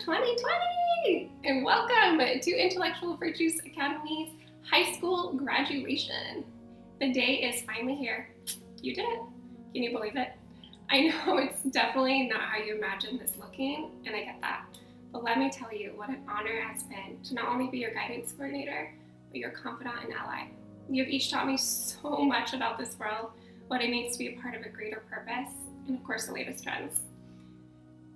2020! And welcome to Intellectual Virtues Academy's high school graduation. The day is finally here. You did it. Can you believe it? I know it's definitely not how you imagined this looking, and I get that. But let me tell you what an honor it has been to not only be your guidance coordinator, but your confidant and ally. You have each taught me so much about this world, what it means to be a part of a greater purpose, and of course the latest trends.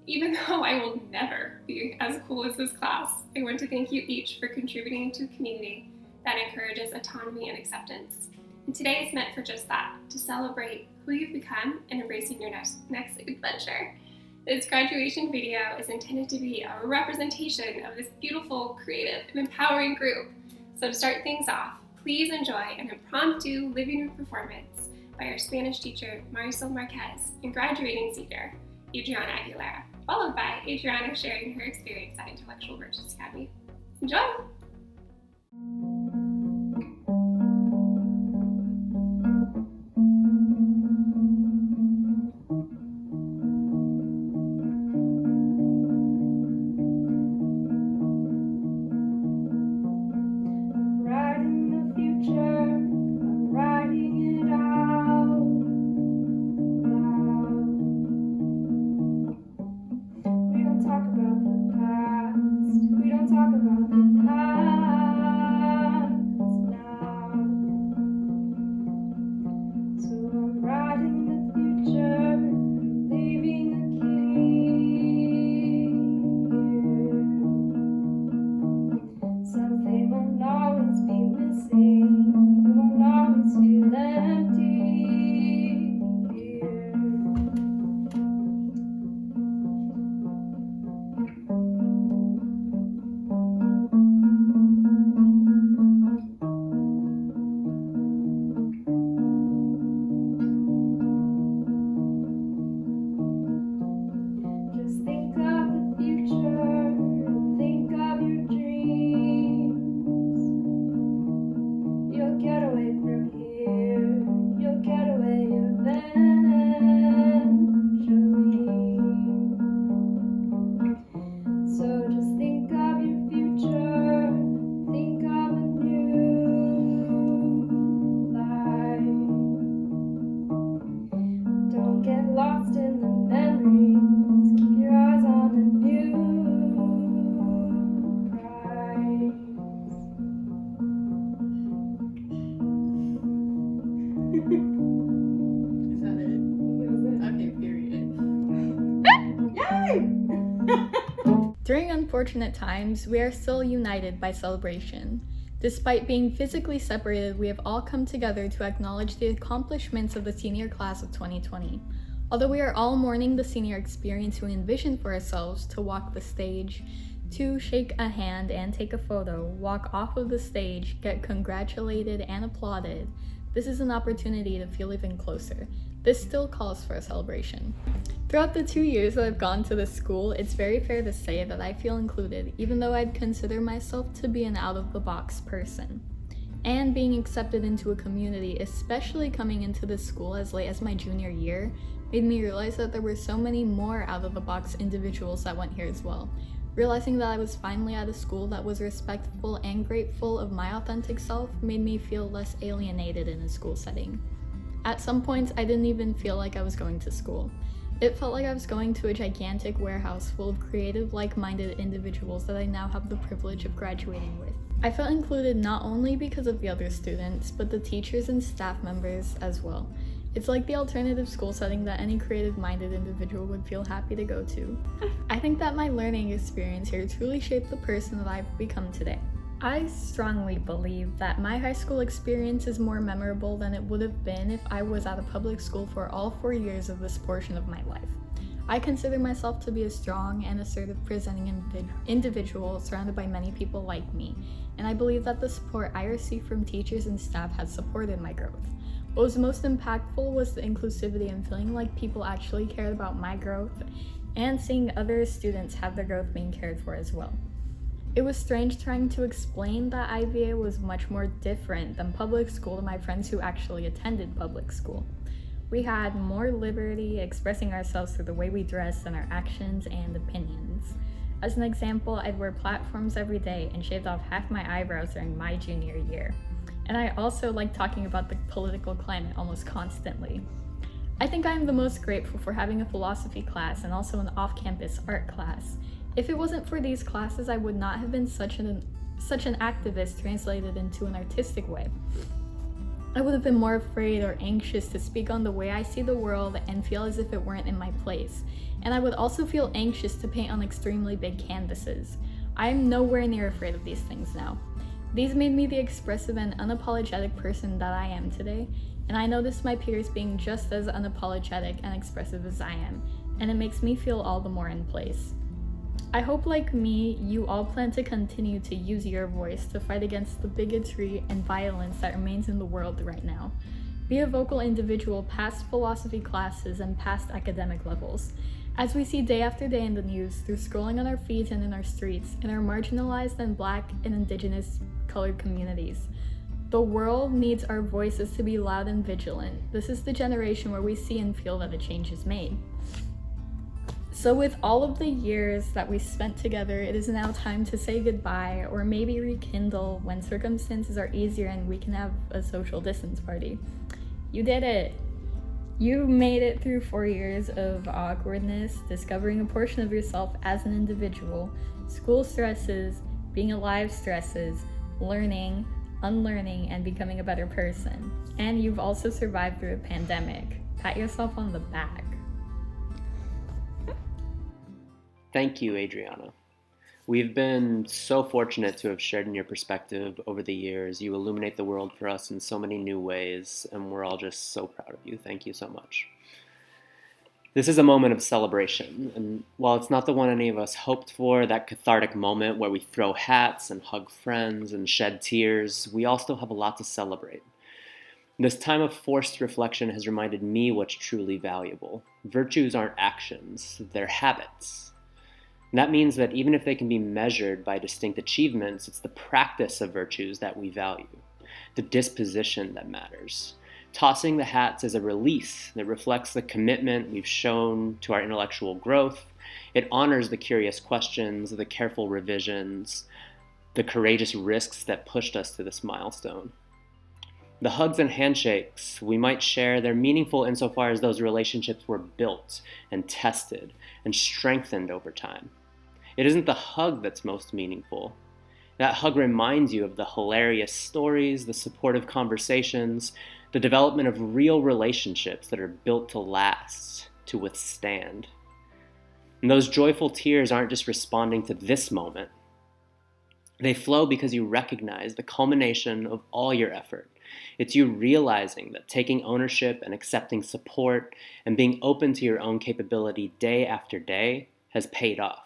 Even though I will never be as cool as this class, I want to thank you each for contributing to a community that encourages autonomy and acceptance. And today is meant for just that, to celebrate who you've become and embracing your next adventure. This graduation video is intended to be a representation of this beautiful, creative, and empowering group. So to start things off, please enjoy an impromptu living room performance by our Spanish teacher, Marisol Marquez, and graduating senior, Adriana Aguilar, followed by Adriana sharing her experience at Intellectual Virtues Academy. Enjoy! During unfortunate times, we are still united by celebration. Despite being physically separated, we have all come together to acknowledge the accomplishments of the senior class of 2020. Although we are all mourning the senior experience we envisioned for ourselves, to walk the stage, to shake a hand and take a photo, walk off of the stage, get congratulated and applauded, this is an opportunity to feel even closer. This still calls for a celebration. Throughout the 2 years that I've gone to this school, it's very fair to say that I feel included, even though I'd consider myself to be an out-of-the-box person. And being accepted into a community, especially coming into this school as late as my junior year, made me realize that there were so many more out-of-the-box individuals that went here as well. Realizing that I was finally at a school that was respectful and grateful of my authentic self made me feel less alienated in a school setting. At some points, I didn't even feel like I was going to school. It felt like I was going to a gigantic warehouse full of creative, like-minded individuals that I now have the privilege of graduating with. I felt included not only because of the other students, but the teachers and staff members as well. It's like the alternative school setting that any creative-minded individual would feel happy to go to. I think that my learning experience here truly shaped the person that I've become today. I strongly believe that my high school experience is more memorable than it would have been if I was at a public school for all 4 years of this portion of my life. I consider myself to be a strong and assertive presenting individual surrounded by many people like me, and I believe that the support I received from teachers and staff has supported my growth. What was most impactful was the inclusivity and feeling like people actually cared about my growth, and seeing other students have their growth being cared for as well. It was strange trying to explain that IVA was much more different than public school to my friends who actually attended public school. We had more liberty expressing ourselves through the way we dressed and our actions and opinions. As an example, I'd wear platforms every day and shaved off half my eyebrows during my junior year. And I also like talking about the political climate almost constantly. I think I'm the most grateful for having a philosophy class and also an off-campus art class. If it wasn't for these classes, I would not have been such an activist translated into an artistic way. I would have been more afraid or anxious to speak on the way I see the world and feel as if it weren't in my place. And I would also feel anxious to paint on extremely big canvases. I am nowhere near afraid of these things now. These made me the expressive and unapologetic person that I am today, and I notice my peers being just as unapologetic and expressive as I am, and it makes me feel all the more in place. I hope, like me, you all plan to continue to use your voice to fight against the bigotry and violence that remains in the world right now. Be a vocal individual past philosophy classes and past academic levels. As we see day after day in the news, through scrolling on our feeds and in our streets, in our marginalized and Black and Indigenous colored communities, the world needs our voices to be loud and vigilant. This is the generation where we see and feel that a change is made. So with all of the years that we spent together, it is now time to say goodbye, or maybe rekindle when circumstances are easier and we can have a social distance party. You did it! You made it through 4 years of awkwardness, discovering a portion of yourself as an individual, school stresses, being alive stresses, learning, unlearning, and becoming a better person. And you've also survived through a pandemic. Pat yourself on the back. Thank you, Adriana. We've been so fortunate to have shared in your perspective over the years. You illuminate the world for us in so many new ways, and we're all just so proud of you. Thank you so much. This is a moment of celebration, and while it's not the one any of us hoped for, that cathartic moment where we throw hats and hug friends and shed tears, we all still have a lot to celebrate. This time of forced reflection has reminded me what's truly valuable. Virtues aren't actions, they're habits. And that means that even if they can be measured by distinct achievements, it's the practice of virtues that we value, the disposition that matters. Tossing the hats is a release that reflects the commitment we've shown to our intellectual growth. It honors the curious questions, the careful revisions, the courageous risks that pushed us to this milestone. The hugs and handshakes we might share, they're meaningful insofar as those relationships were built and tested and strengthened over time. It isn't the hug that's most meaningful. That hug reminds you of the hilarious stories, the supportive conversations, the development of real relationships that are built to last, to withstand. And those joyful tears aren't just responding to this moment. They flow because you recognize the culmination of all your effort. It's you realizing that taking ownership and accepting support and being open to your own capability day after day has paid off.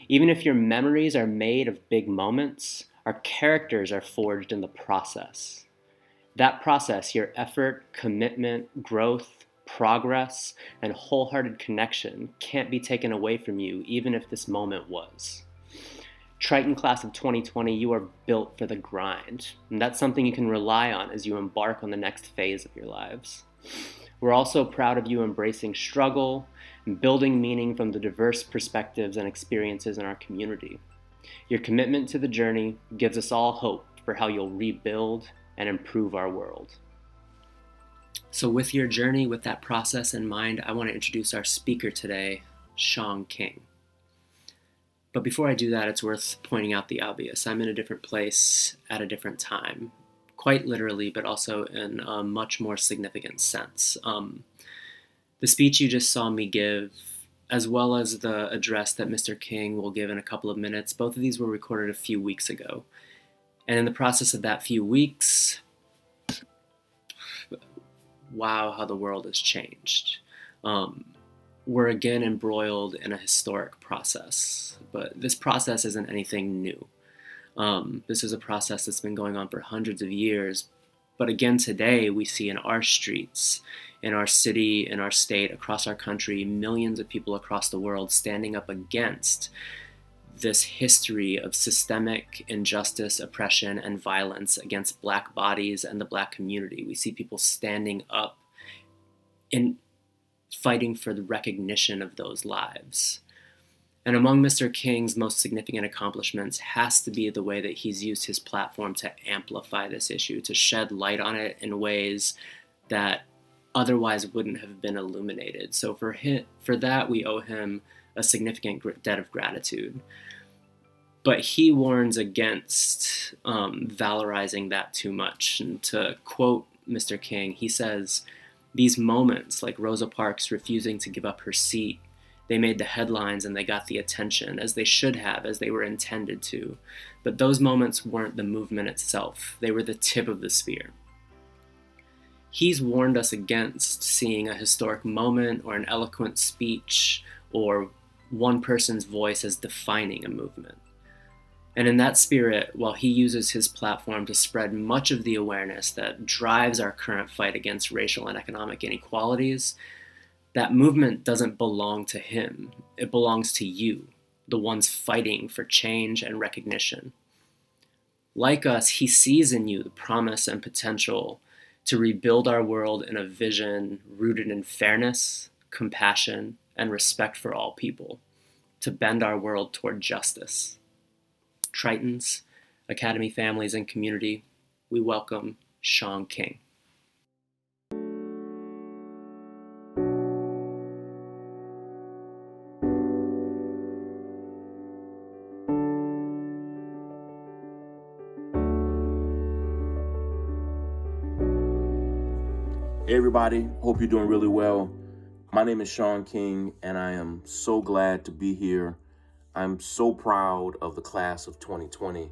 Even if your memories are made of big moments, our characters are forged in the process. That process, your effort, commitment, growth, progress, and wholehearted connection can't be taken away from you, even if this moment was. Triton class of 2020, you are built for the grind, and that's something you can rely on as you embark on the next phase of your lives. We're also proud of you embracing struggle and building meaning from the diverse perspectives and experiences in our community. Your commitment to the journey gives us all hope for how you'll rebuild and improve our world. So with your journey, with that process in mind, I want to introduce our speaker today, Sean King. But before I do that, it's worth pointing out the obvious. I'm in a different place at a different time, quite literally, but also in a much more significant sense. The speech you just saw me give, as well as the address that Mr. King will give in a couple of minutes, both of these were recorded a few weeks ago. And in the process of that few weeks, wow, how the world has changed. We're again embroiled in a historic process, but this process isn't anything new. This is a process that's been going on for hundreds of years, but again today we see in our streets, in our city, in our state, across our country, millions of people across the world standing up against this history of systemic injustice, oppression, and violence against Black bodies and the Black community. We see people standing up in fighting for the recognition of those lives. And among Mr. King's most significant accomplishments has to be the way that he's used his platform to amplify this issue, to shed light on it in ways that otherwise wouldn't have been illuminated. So for that, we owe him a significant debt of gratitude. But he warns against valorizing that too much. And to quote Mr. King, he says, "These moments, like Rosa Parks refusing to give up her seat, they made the headlines and they got the attention, as they should have, as they were intended to. But those moments weren't the movement itself. They were the tip of the spear." He's warned us against seeing a historic moment or an eloquent speech or one person's voice as defining a movement. And in that spirit, while he uses his platform to spread much of the awareness that drives our current fight against racial and economic inequalities, that movement doesn't belong to him. It belongs to you, the ones fighting for change and recognition. Like us, he sees in you the promise and potential to rebuild our world in a vision rooted in fairness, compassion, and respect for all people, to bend our world toward justice. Tritons, Academy families, and community, we welcome Sean King. Hey everybody, hope you're doing really well. My name is Sean King and I am so glad to be here. I'm so proud of the class of 2020.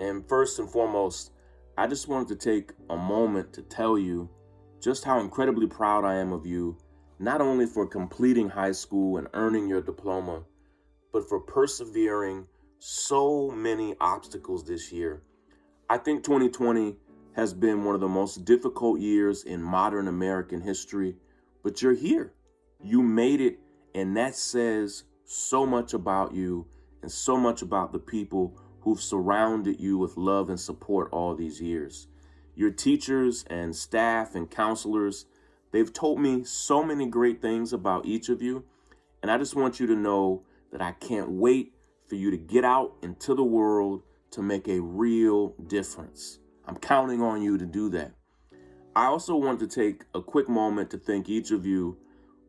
And first and foremost, I just wanted to take a moment to tell you just how incredibly proud I am of you, not only for completing high school and earning your diploma, but for persevering so many obstacles this year. I think 2020 has been one of the most difficult years in modern American history, but you're here. You made it, and that says so much about you and so much about the people who've surrounded you with love and support all these years. Your teachers and staff and counselors, they've told me so many great things about each of you, and I just want you to know that I can't wait for you to get out into the world to make a real difference. I'm counting on you to do that. I also want to take a quick moment to thank each of you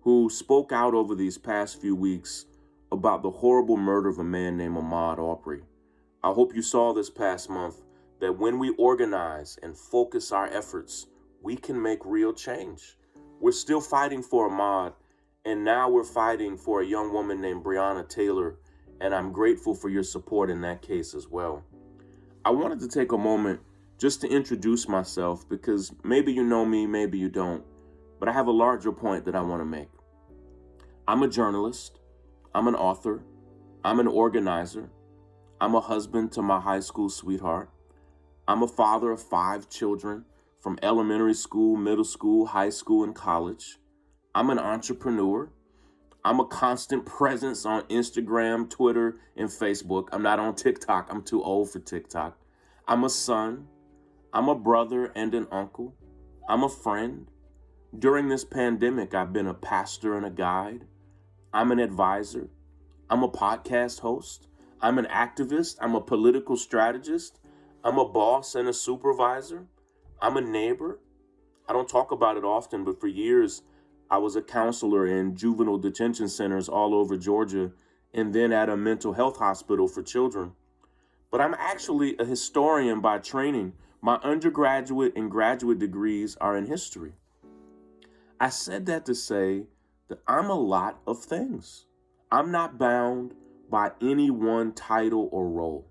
who spoke out over these past few weeks about the horrible murder of a man named Ahmaud Arbery. I hope you saw this past month that when we organize and focus our efforts, we can make real change. We're still fighting for Ahmaud, and now we're fighting for a young woman named Breonna Taylor, and I'm grateful for your support in that case as well. I wanted to take a moment just to introduce myself, because maybe you know me, maybe you don't, but I have a larger point that I want to make. I'm a journalist, I'm an author, I'm an organizer, I'm a husband to my high school sweetheart, I'm a father of 5 children from elementary school, middle school, high school, and college. I'm an entrepreneur. I'm a constant presence on Instagram, Twitter, and Facebook. I'm not on TikTok, I'm too old for TikTok. I'm a son. I'm a brother and an uncle. I'm a friend. During this pandemic, I've been a pastor and a guide. I'm an advisor. I'm a podcast host. I'm an activist. I'm a political strategist. I'm a boss and a supervisor. I'm a neighbor. I don't talk about it often, but for years, I was a counselor in juvenile detention centers all over Georgia and then at a mental health hospital for children. But I'm actually a historian by training. My undergraduate and graduate degrees are in history. I said that to say that I'm a lot of things. I'm not bound by any one title or role.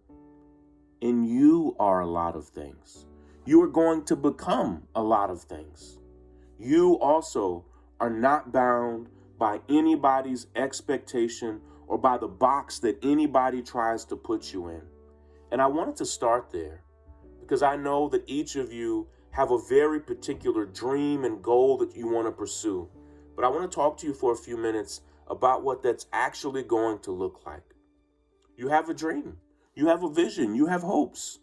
And you are a lot of things. You are going to become a lot of things. You also are not bound by anybody's expectation or by the box that anybody tries to put you in. And I wanted to start there, because I know that each of you have a very particular dream and goal that you want to pursue. But I want to talk to you for a few minutes about what that's actually going to look like. You have a dream, you have a vision, you have hopes.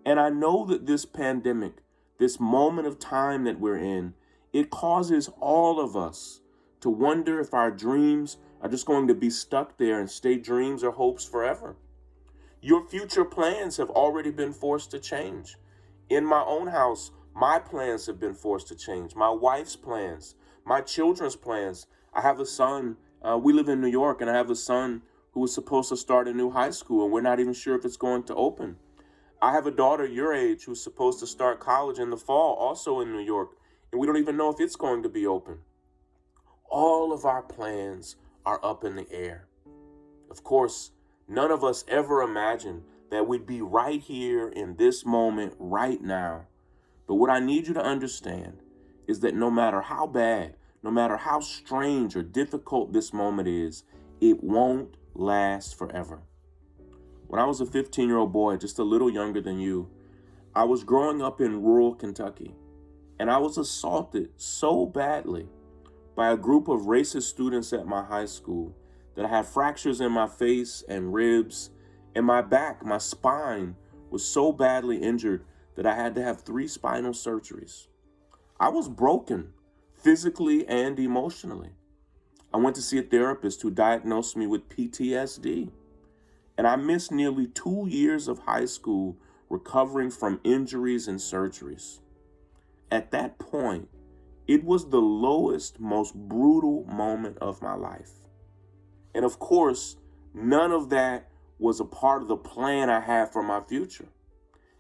And I know that this pandemic, this moment of time that we're in, it causes all of us to wonder if our dreams are just going to be stuck there and stay dreams or hopes forever. Your future plans have already been forced to change. In my own house, my plans have been forced to change. My wife's plans, my children's plans. I have a son, we live in New York, and I have a son who was supposed to start a new high school, and we're not even sure if it's going to open. I have a daughter your age who's supposed to start college in the fall, also in New York, and we don't even know if it's going to be open. All of our plans are up in the air. Of course, none of us ever imagined that we'd be right here in this moment right now. But what I need you to understand is that no matter how bad, no matter how strange or difficult this moment is, it won't last forever. When I was a 15-year-old boy, just a little younger than you, I was growing up in rural Kentucky, and I was assaulted so badly by a group of racist students at my high school that I had fractures in my face and ribs, and my back, my spine was so badly injured that I had to have 3 spinal surgeries. I was broken physically and emotionally. I went to see a therapist who diagnosed me with PTSD, and I missed nearly 2 years of high school recovering from injuries and surgeries. At that point, it was the lowest, most brutal moment of my life. And of course, none of that was a part of the plan I had for my future.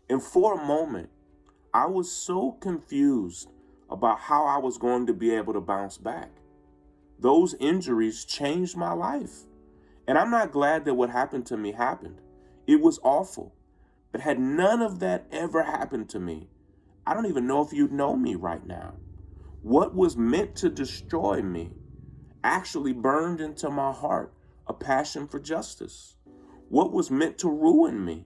And for a moment, I was so confused about how I was going to be able to bounce back. Those injuries changed my life. And I'm not glad that what happened to me happened. It was awful. But had none of that ever happened to me, I don't even know if you'd know me right now. What was meant to destroy me actually burned into my heart a passion for justice. What was meant to ruin me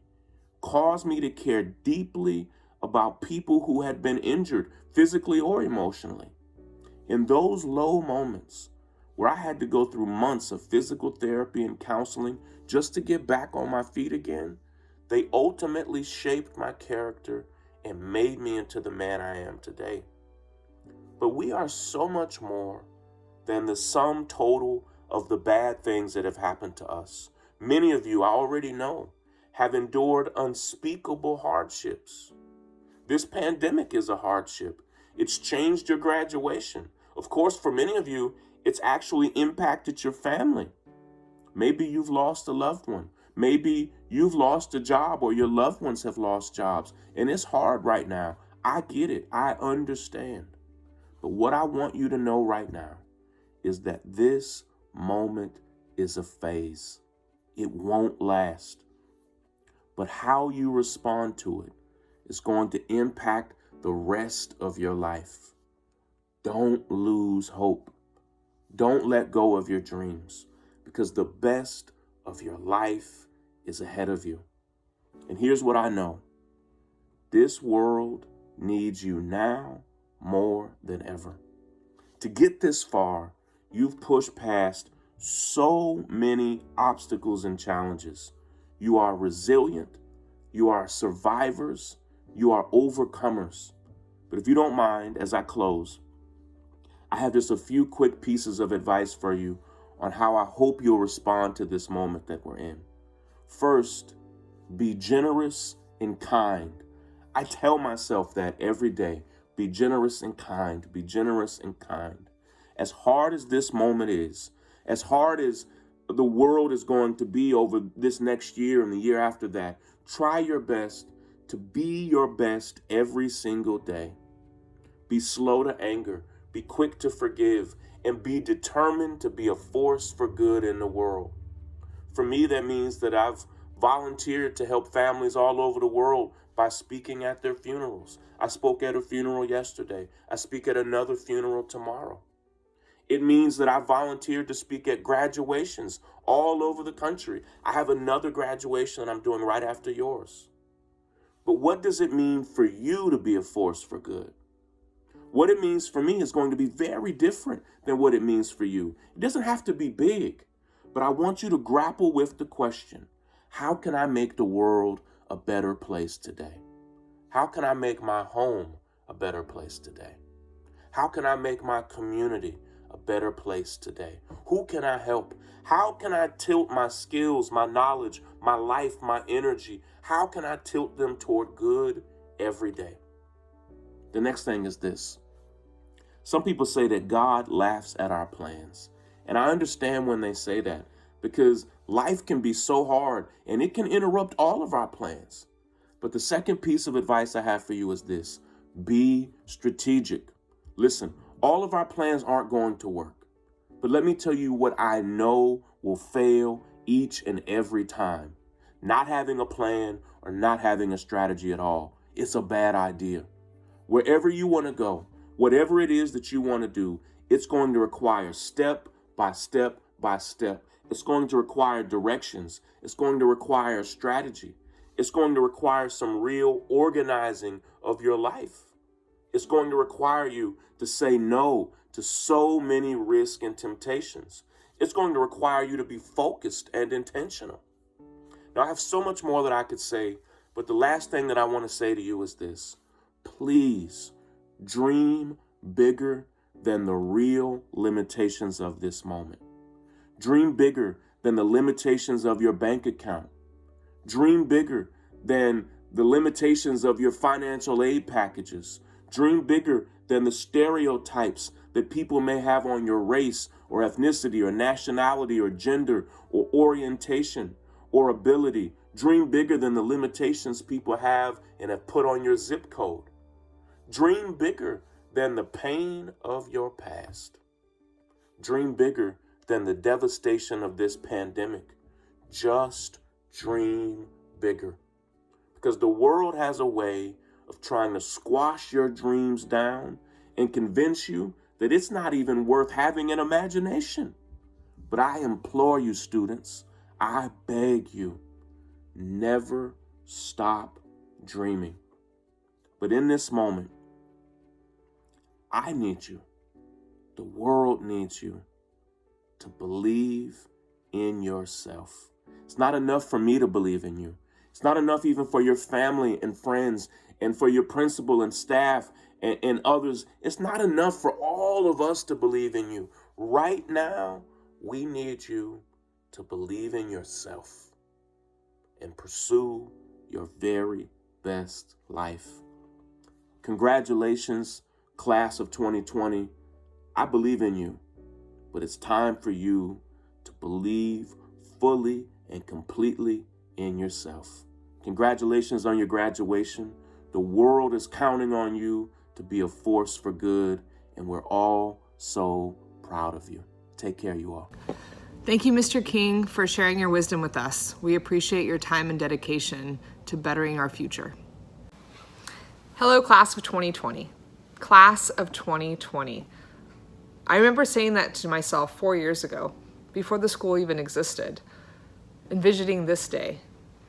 caused me to care deeply about people who had been injured physically or emotionally. In those low moments where I had to go through months of physical therapy and counseling just to get back on my feet again, they ultimately shaped my character and made me into the man I am today. But we are so much more than the sum total of the bad things that have happened to us. Many of you, I already know, have endured unspeakable hardships. This pandemic is a hardship. It's changed your graduation. Of course, for many of you, it's actually impacted your family. Maybe you've lost a loved one. Maybe you've lost a job, or your loved ones have lost jobs. And it's hard right now. I get it. I understand. But what I want you to know right now is that this moment is a phase. It won't last. But how you respond to it is going to impact the rest of your life. Don't lose hope. Don't let go of your dreams, because the best of your life is ahead of you. And here's what I know. This world needs you now more than ever. To get this far, you've pushed past so many obstacles and challenges. You are resilient. You are survivors. You are overcomers. But if you don't mind, as I close, I have just a few quick pieces of advice for you on how I hope you'll respond to this moment that we're in. First, be generous and kind. I tell myself that every day. Be generous and kind. Be generous and kind. As hard as this moment is, as hard as the world is going to be over this next year and the year after that, try your best to be your best every single day. Be slow to anger. Be quick to forgive, and be determined to be a force for good in the world. For me, that means that I've volunteered to help families all over the world by speaking at their funerals. I spoke at a funeral yesterday. I speak at another funeral tomorrow. It means that I volunteered to speak at graduations all over the country. I have another graduation that I'm doing right after yours. But what does it mean for you to be a force for good? What it means for me is going to be very different than what it means for you. It doesn't have to be big, but I want you to grapple with the question, how can I make the world a better place today? How can I make my home a better place today? How can I make my community a a better place today? Who can I help? How can I tilt my skills, my knowledge, my life, my energy? How can I tilt them toward good every day? The next thing is this. Some people say that God laughs at our plans. And I understand when they say that, because life can be so hard and it can interrupt all of our plans. But the second piece of advice I have for you is this. Be strategic. Listen, all of our plans aren't going to work. But let me tell you what I know will fail each and every time. Not having a plan or not having a strategy at all. It's a bad idea. Wherever you want to go, whatever it is that you want to do, it's going to require step by step by step. It's going to require directions. It's going to require strategy. It's going to require some real organizing of your life. It's going to require you to say no to so many risks and temptations. It's going to require you to be focused and intentional. Now, I have so much more that I could say, but the last thing that I want to say to you is this. Please dream bigger than the real limitations of this moment. Dream bigger than the limitations of your bank account. Dream bigger than the limitations of your financial aid packages. Dream bigger than the stereotypes that people may have on your race or ethnicity or nationality or gender or orientation or ability. Dream bigger than the limitations people have and have put on your zip code. Dream bigger than the pain of your past. Dream bigger than the devastation of this pandemic. Just dream bigger. Because the world has a way of trying to squash your dreams down and convince you that it's not even worth having an imagination. But I implore you, students, I beg you, never stop dreaming. But in this moment, I need you, the world needs you to believe in yourself. It's not enough for me to believe in you. It's not enough even for your family and friends and for your principal and staff and others. It's not enough for all of us to believe in you. Right now, we need you to believe in yourself and pursue your very best life. Congratulations, class of 2020. I believe in you, but it's time for you to believe fully and completely in yourself. Congratulations on your graduation. The world is counting on you to be a force for good, and we're all so proud of you. Take care, you all. Thank you, Mr. King, for sharing your wisdom with us. We appreciate your time and dedication to bettering our future. Hello, class of 2020. Class of 2020. I remember saying that to myself 4 years ago, before the school even existed, envisioning this day,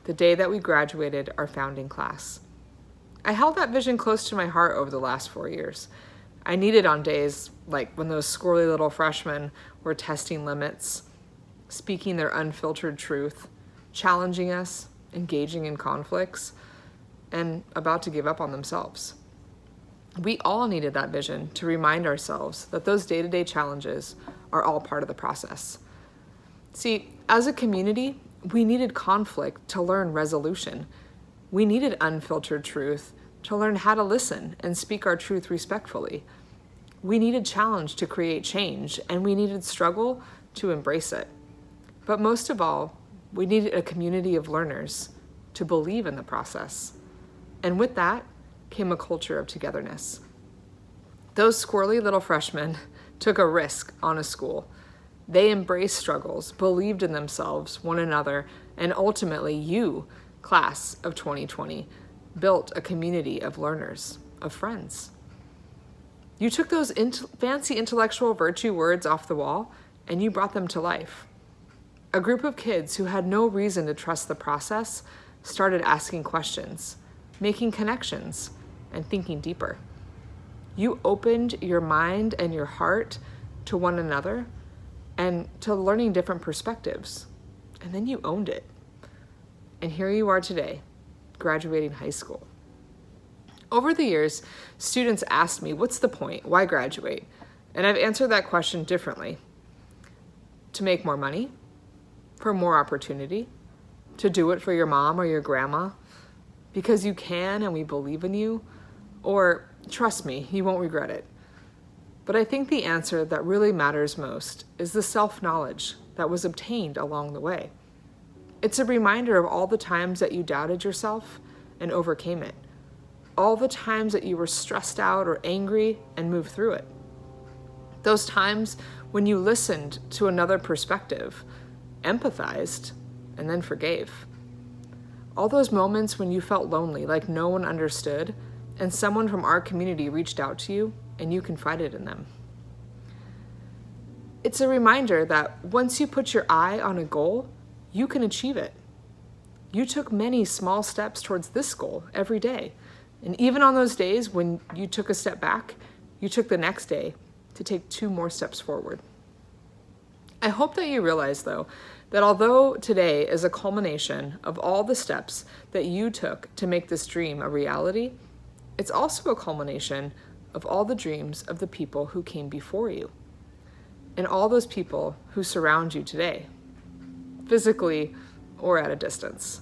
the day that we graduated our founding class. I held that vision close to my heart over the last 4 years. I needed on days like when those squirrely little freshmen were testing limits, speaking their unfiltered truth, challenging us, engaging in conflicts, and about to give up on themselves. We all needed that vision to remind ourselves that those day-to-day challenges are all part of the process. See, as a community, we needed conflict to learn resolution. We needed unfiltered truth to learn how to listen and speak our truth respectfully. We needed challenge to create change, and we needed struggle to embrace it. But most of all, we needed a community of learners to believe in the process. And with that came a culture of togetherness. Those squirrely little freshmen took a risk on a school. They embraced struggles, believed in themselves, one another, and ultimately you, class of 2020, built a community of learners, of friends. You took those fancy intellectual virtue words off the wall and you brought them to life. A group of kids who had no reason to trust the process started asking questions, making connections, and thinking deeper. You opened your mind and your heart to one another and to learning different perspectives. And then you owned it. And here you are today, graduating high school. Over the years, students asked me, what's the point? Why graduate? And I've answered that question differently. To make more money, for more opportunity, to do it for your mom or your grandma, because you can and we believe in you, or trust me, you won't regret it. But I think the answer that really matters most is the self-knowledge that was obtained along the way. It's a reminder of all the times that you doubted yourself and overcame it, all the times that you were stressed out or angry and moved through it. Those times when you listened to another perspective, empathized, and then forgave. All those moments when you felt lonely, like no one understood, and someone from our community reached out to you and you confided in them. It's a reminder that once you put your eye on a goal, you can achieve it. You took many small steps towards this goal every day. And even on those days when you took a step back, you took the next day to take 2 more steps forward. I hope that you realize, though, that although today is a culmination of all the steps that you took to make this dream a reality, it's also a culmination of all the dreams of the people who came before you and all those people who surround you today, physically or at a distance.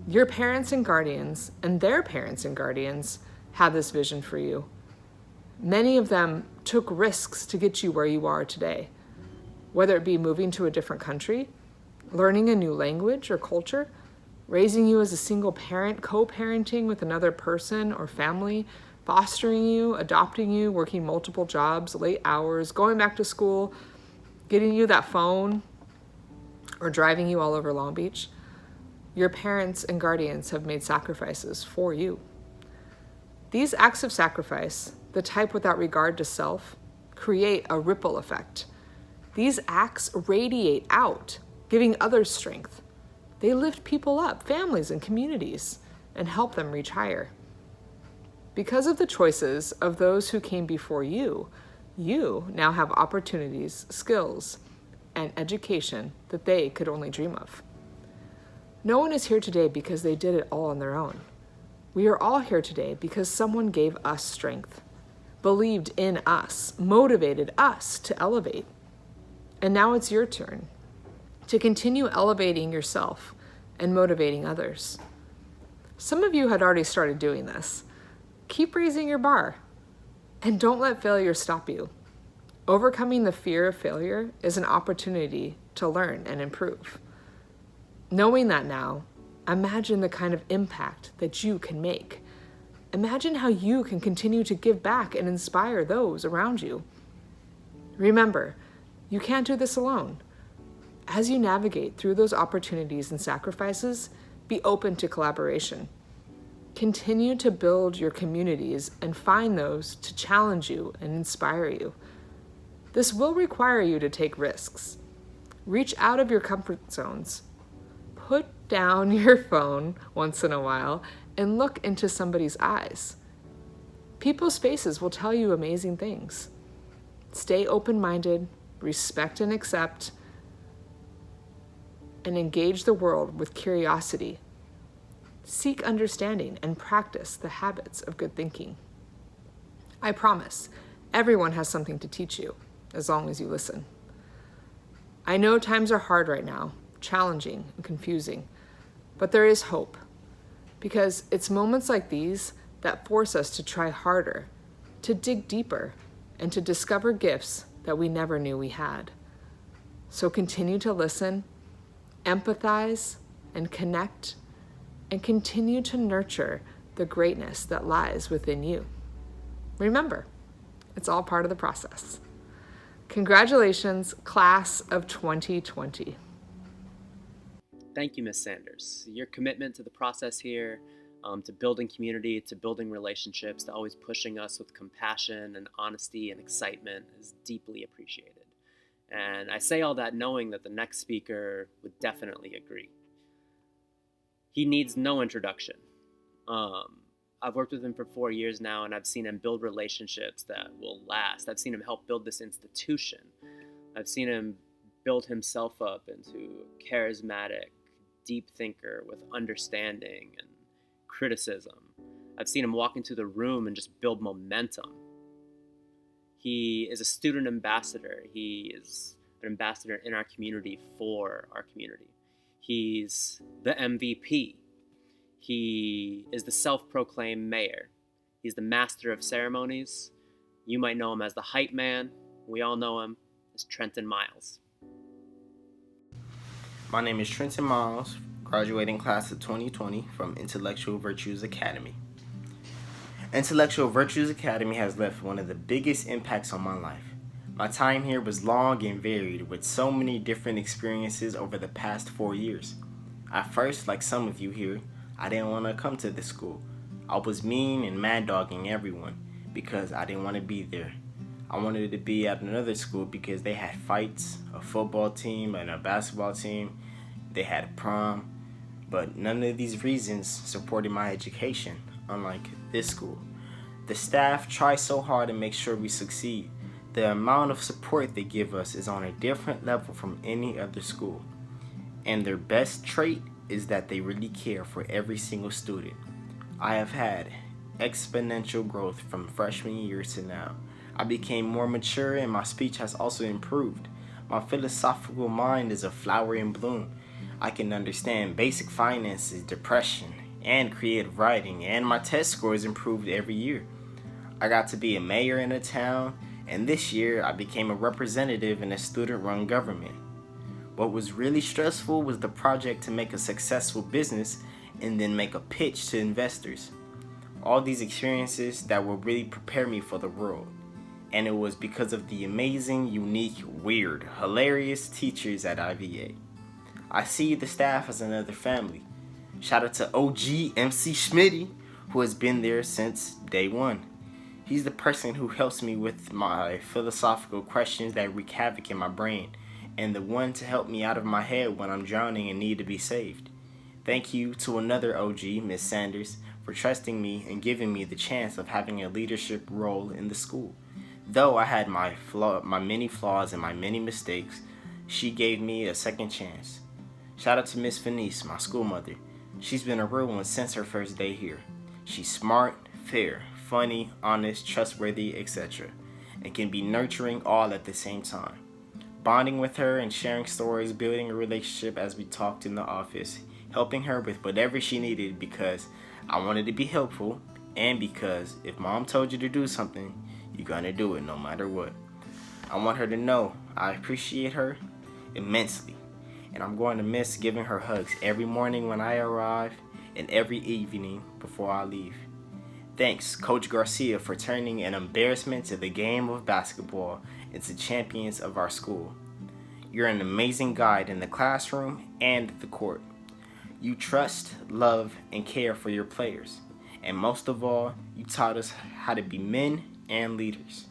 Your parents and guardians and their parents and guardians had this vision for you. Many of them took risks to get you where you are today, whether it be moving to a different country, learning a new language or culture, raising you as a single parent, co-parenting with another person or family, fostering you, adopting you, working multiple jobs, late hours, going back to school, getting you that phone, or driving you all over Long Beach. Your parents and guardians have made sacrifices for you. These acts of sacrifice, the type without regard to self, create a ripple effect. These acts radiate out, giving others strength. They lift people up, families and communities, and help them reach higher. Because of the choices of those who came before you, you now have opportunities, skills, and education that they could only dream of. No one is here today because they did it all on their own. We are all here today because someone gave us strength, believed in us, motivated us to elevate. And now it's your turn to continue elevating yourself and motivating others. Some of you had already started doing this. Keep raising your bar and don't let failure stop you. Overcoming the fear of failure is an opportunity to learn and improve. Knowing that now, imagine the kind of impact that you can make. Imagine how you can continue to give back and inspire those around you. Remember, you can't do this alone. As you navigate through those opportunities and sacrifices, be open to collaboration. Continue to build your communities and find those to challenge you and inspire you. This will require you to take risks. Reach out of your comfort zones. Put down your phone once in a while and look into somebody's eyes. People's faces will tell you amazing things. Stay open-minded, respect and accept, and engage the world with curiosity. Seek understanding and practice the habits of good thinking. I promise, everyone has something to teach you, as long as you listen. I know times are hard right now, challenging and confusing, but there is hope, because it's moments like these that force us to try harder, to dig deeper, and to discover gifts that we never knew we had. So continue to listen, empathize, and connect, and continue to nurture the greatness that lies within you. Remember, it's all part of the process. Congratulations, class of 2020. Thank you, Ms. Sanders. Your commitment to the process here, to building community, to building relationships, to always pushing us with compassion and honesty and excitement is deeply appreciated. And I say all that knowing that the next speaker would definitely agree. He needs no introduction. I've worked with him for 4 years now, and I've seen him build relationships that will last. I've seen him help build this institution. I've seen him build himself up into a charismatic, deep thinker with understanding and criticism. I've seen him walk into the room and just build momentum. He is a student ambassador. He is an ambassador in our community for our community. He's the MVP. He is the self-proclaimed mayor. He's the master of ceremonies. You might know him as the hype man. We all know him as Trenton Miles. My name is Trenton Miles, graduating class of 2020 from Intellectual Virtues Academy. Intellectual Virtues Academy has left one of the biggest impacts on my life. My time here was long and varied with so many different experiences over the past 4 years. At first, like some of you here, I didn't want to come to this school. I was mean and mad dogging everyone because I didn't want to be there. I wanted to be at another school because they had fights, a football team and a basketball team. They had a prom, but none of these reasons supported my education, unlike this school. The staff try so hard to make sure we succeed. The amount of support they give us is on a different level from any other school. And their best trait is that they really care for every single student. I have had exponential growth from freshman year to now. I became more mature and my speech has also improved. My philosophical mind is a flower in bloom. I can understand basic finances, depression, and creative writing, and my test scores improved every year. I got to be a mayor in a town, and this year I became a representative in a student-run government. What was really stressful was the project to make a successful business and then make a pitch to investors. All these experiences that will really prepare me for the world. And it was because of the amazing, unique, weird, hilarious teachers at IVA. I see the staff as another family. Shout out to OG MC Schmitty, who has been there since day one. He's the person who helps me with my philosophical questions that wreak havoc in my brain, and the one to help me out of my head when I'm drowning and need to be saved. Thank you to another OG, Miss Sanders, for trusting me and giving me the chance of having a leadership role in the school. Though I had my many flaws and my many mistakes, she gave me a second chance. Shout out to Miss Venice, my school mother. She's been a real one since her first day here. She's smart, fair, funny, honest, trustworthy, etc. and can be nurturing all at the same time. Bonding with her and sharing stories, building a relationship as we talked in the office, helping her with whatever she needed because I wanted to be helpful and because if mom told you to do something, you're gonna do it no matter what. I want her to know I appreciate her immensely, and I'm going to miss giving her hugs every morning when I arrive and every evening before I leave. Thanks, Coach Garcia, for turning an embarrassment to the game of basketball into champions of our school. You're an amazing guide in the classroom and the court. You trust, love, and care for your players. And most of all, you taught us how to be men and leaders.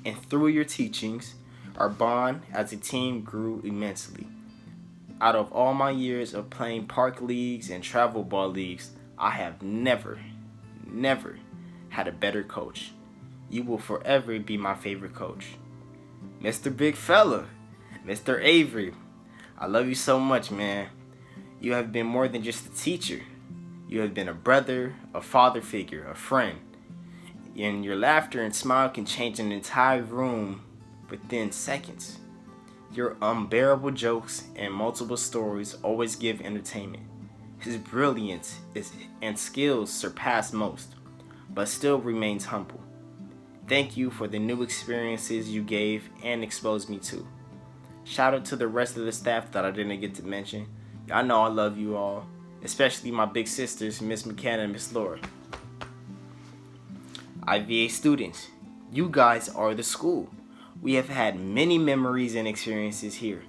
And through your teachings, our bond as a team grew immensely. Out of all my years of playing park leagues and travel ball leagues, I have never had a better coach. You will forever be my favorite coach. Mr. Big Fella, Mr. Avery, I love you so much, man. You have been more than just a teacher. You have been a brother, a father figure, a friend. And your laughter and smile can change an entire room within seconds. Your unbearable jokes and multiple stories always give entertainment. His brilliance and skills surpass most, but still remains humble. Thank you for the new experiences you gave and exposed me to. Shout out to the rest of the staff that I didn't get to mention. I know I love you all, especially my big sisters, Miss McKenna and Miss Laura. IVA students, you guys are the school. We have had many memories and experiences here,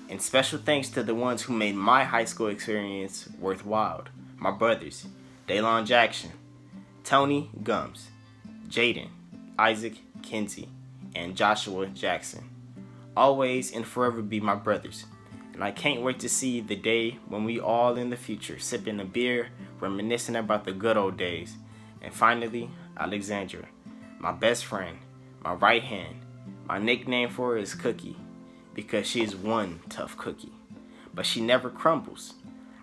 and special thanks to the ones who made my high school experience worthwhile. My brothers, Daylon Jackson, Tony Gums, Jaden, Isaac Kinsey, and Joshua Jackson. Always and forever be my brothers, and I can't wait to see the day when we all in the future sipping a beer, reminiscing about the good old days. And finally, Alexandra, my best friend, my right hand. My nickname for her is Cookie, because she is one tough cookie, but she never crumbles.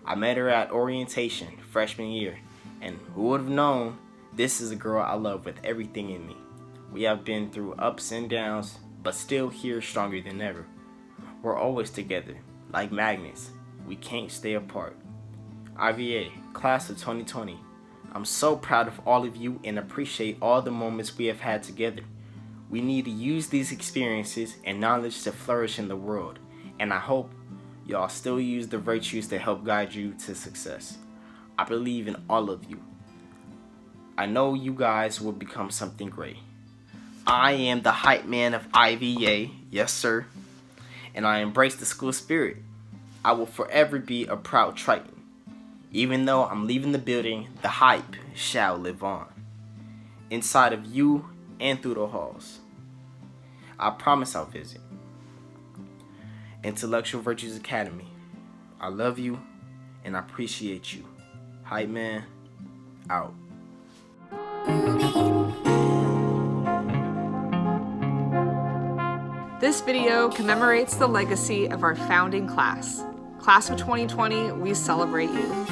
I met her at orientation freshman year, and who would have known this is a girl I love with everything in me. We have been through ups and downs, but still here stronger than ever. We're always together, like magnets. We can't stay apart. IVA, class of 2020. I'm so proud of all of you and appreciate all the moments we have had together. We need to use these experiences and knowledge to flourish in the world, and I hope y'all still use the virtues to help guide you to success. I believe in all of you. I know you guys will become something great. I am the hype man of IVA, yes sir, and I embrace the school spirit. I will forever be a proud Triton. Even though I'm leaving the building, the hype shall live on. Inside of you and through the halls. I promise I'll visit. Intellectual Virtues Academy. I love you and I appreciate you. Hype man, out. This video commemorates the legacy of our founding class. Class of 2020, we celebrate you.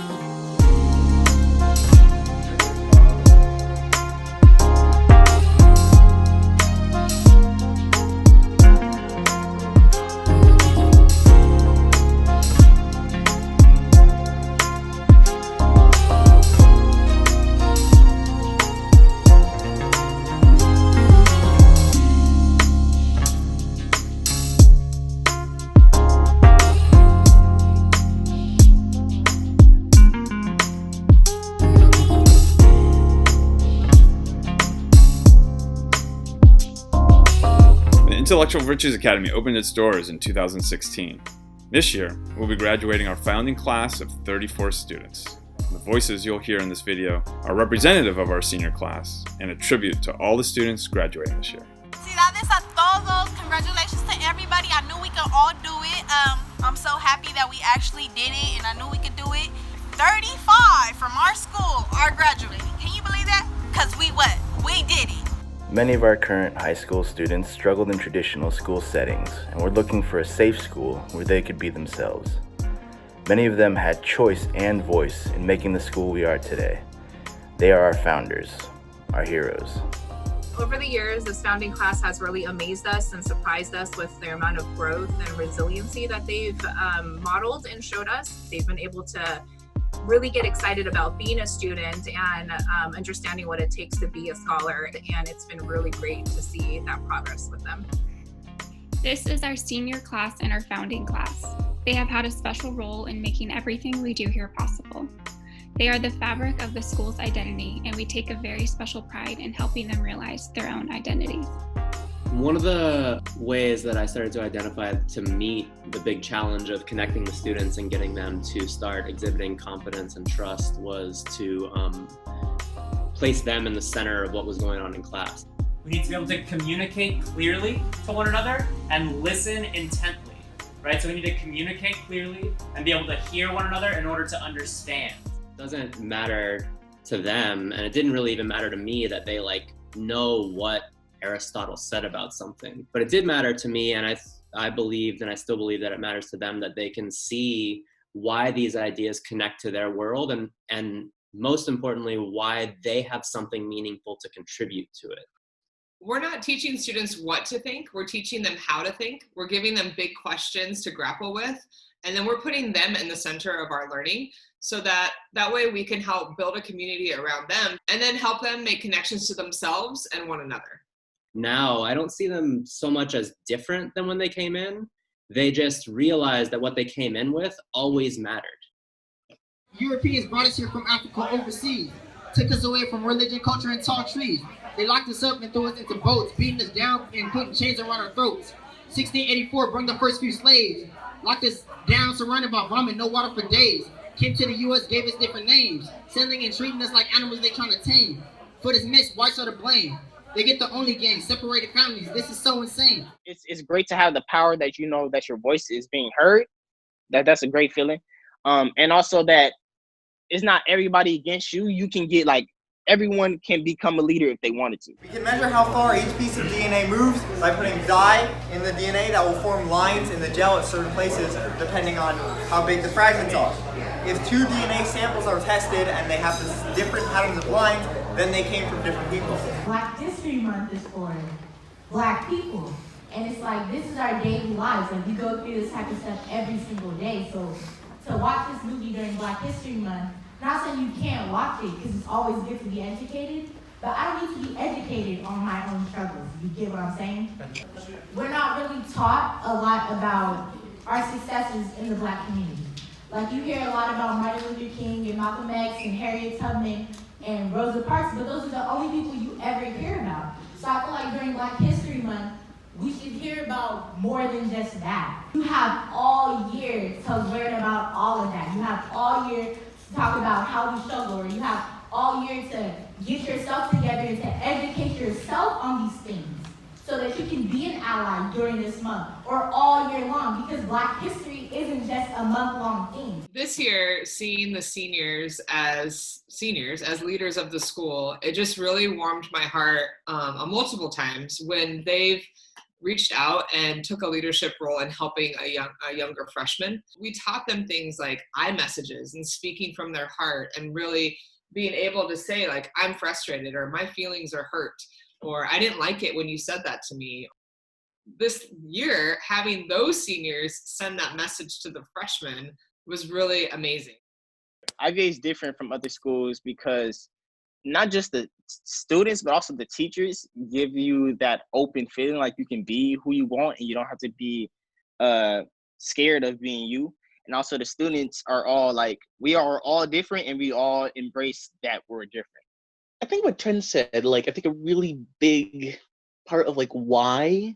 Intellectual Virtues Academy opened its doors in 2016. This year, we'll be graduating our founding class of 34 students. The voices you'll hear in this video are representative of our senior class and a tribute to all the students graduating this year. Felicidades a todos. Congratulations to everybody. I knew we could all do it. I'm so happy that we actually did it, and I knew we could do it. 35 from our school are graduating. Can you believe that? Because we did it. Many of our current high school students struggled in traditional school settings and were looking for a safe school where they could be themselves. Many of them had choice and voice in making the school we are today. They are our founders, our heroes. Over the years, this founding class has really amazed us and surprised us with their amount of growth and resiliency that they've modeled and showed us. They've been able to really get excited about being a student and understanding what it takes to be a scholar, and it's been really great to see that progress with them. This is our senior class and our founding class. They have had a special role in making everything we do here possible. They are the fabric of the school's identity, and we take a very special pride in helping them realize their own identities. One of the ways that I started to identify to meet the big challenge of connecting the students and getting them to start exhibiting confidence and trust was to place them in the center of what was going on in class. We need to be able to communicate clearly to one another and listen intently, right? So we need to communicate clearly and be able to hear one another in order to understand. It doesn't matter to them, and it didn't really even matter to me that they know what Aristotle said about something, but it did matter to me, and I believed, and I still believe that it matters to them that they can see why these ideas connect to their world, and most importantly, why they have something meaningful to contribute to it. We're not teaching students what to think, we're teaching them how to think. We're giving them big questions to grapple with, and then we're putting them in the center of our learning so that way we can help build a community around them and then help them make connections to themselves and one another. Now, I don't see them so much as different than when they came in. They just realized that what they came in with always mattered. Europeans brought us here from Africa overseas, took us away from religion, culture, and tall trees. They locked us up and threw us into boats, beating us down and putting chains around our throats. 1684 brought the first few slaves, locked us down, surrounded by vomit, no water for days. Came to the U.S., gave us different names, selling and treating us like animals they trying to tame. For this miss, whites are to blame. They get the only gang, separated families. This is so insane. It's great to have the power that you know that your voice is being heard. That's a great feeling. And also that it's not everybody against you. You can get everyone can become a leader if they wanted to. We can measure how far each piece of DNA moves by putting dye in the DNA that will form lines in the gel at certain places depending on how big the fragments are. If 2 DNA samples are tested and they have this different patterns of lines, then they came from different people. Black History Month is for Black people. And it's like, this is our daily lives. Like, we go through this type of stuff every single day. So to watch this movie during Black History Month, not saying you can't watch it, because it's always good to be educated, but I don't need to be educated on my own struggles. You get what I'm saying? We're not really taught a lot about our successes in the Black community. Like, you hear a lot about Martin Luther King and Malcolm X and Harriet Tubman and Rosa Parks, but those are the only people you ever hear about. So I feel like during Black History Month, we should hear about more than just that. You have all year to learn about all of that. You have all year to talk about how we struggle, or you have all year to get yourself together and to educate yourself on these things so that you can be an ally during this month or all year long, because Black history isn't just a month-long thing. This year, seeing the seniors as leaders of the school, it just really warmed my heart multiple times when they've reached out and took a leadership role in helping a younger freshman. We taught them things like iMessages and speaking from their heart, and really being able to say, like, I'm frustrated, or my feelings are hurt, or I didn't like it when you said that to me. This year, having those seniors send that message to the freshmen was really amazing. IVA is different from other schools because not just the students, but also the teachers give you that open feeling, like you can be who you want and you don't have to be scared of being you. And also the students are all like, we are all different, and we all embrace that we're different. I think what Trent said, like, I think a really big part of like why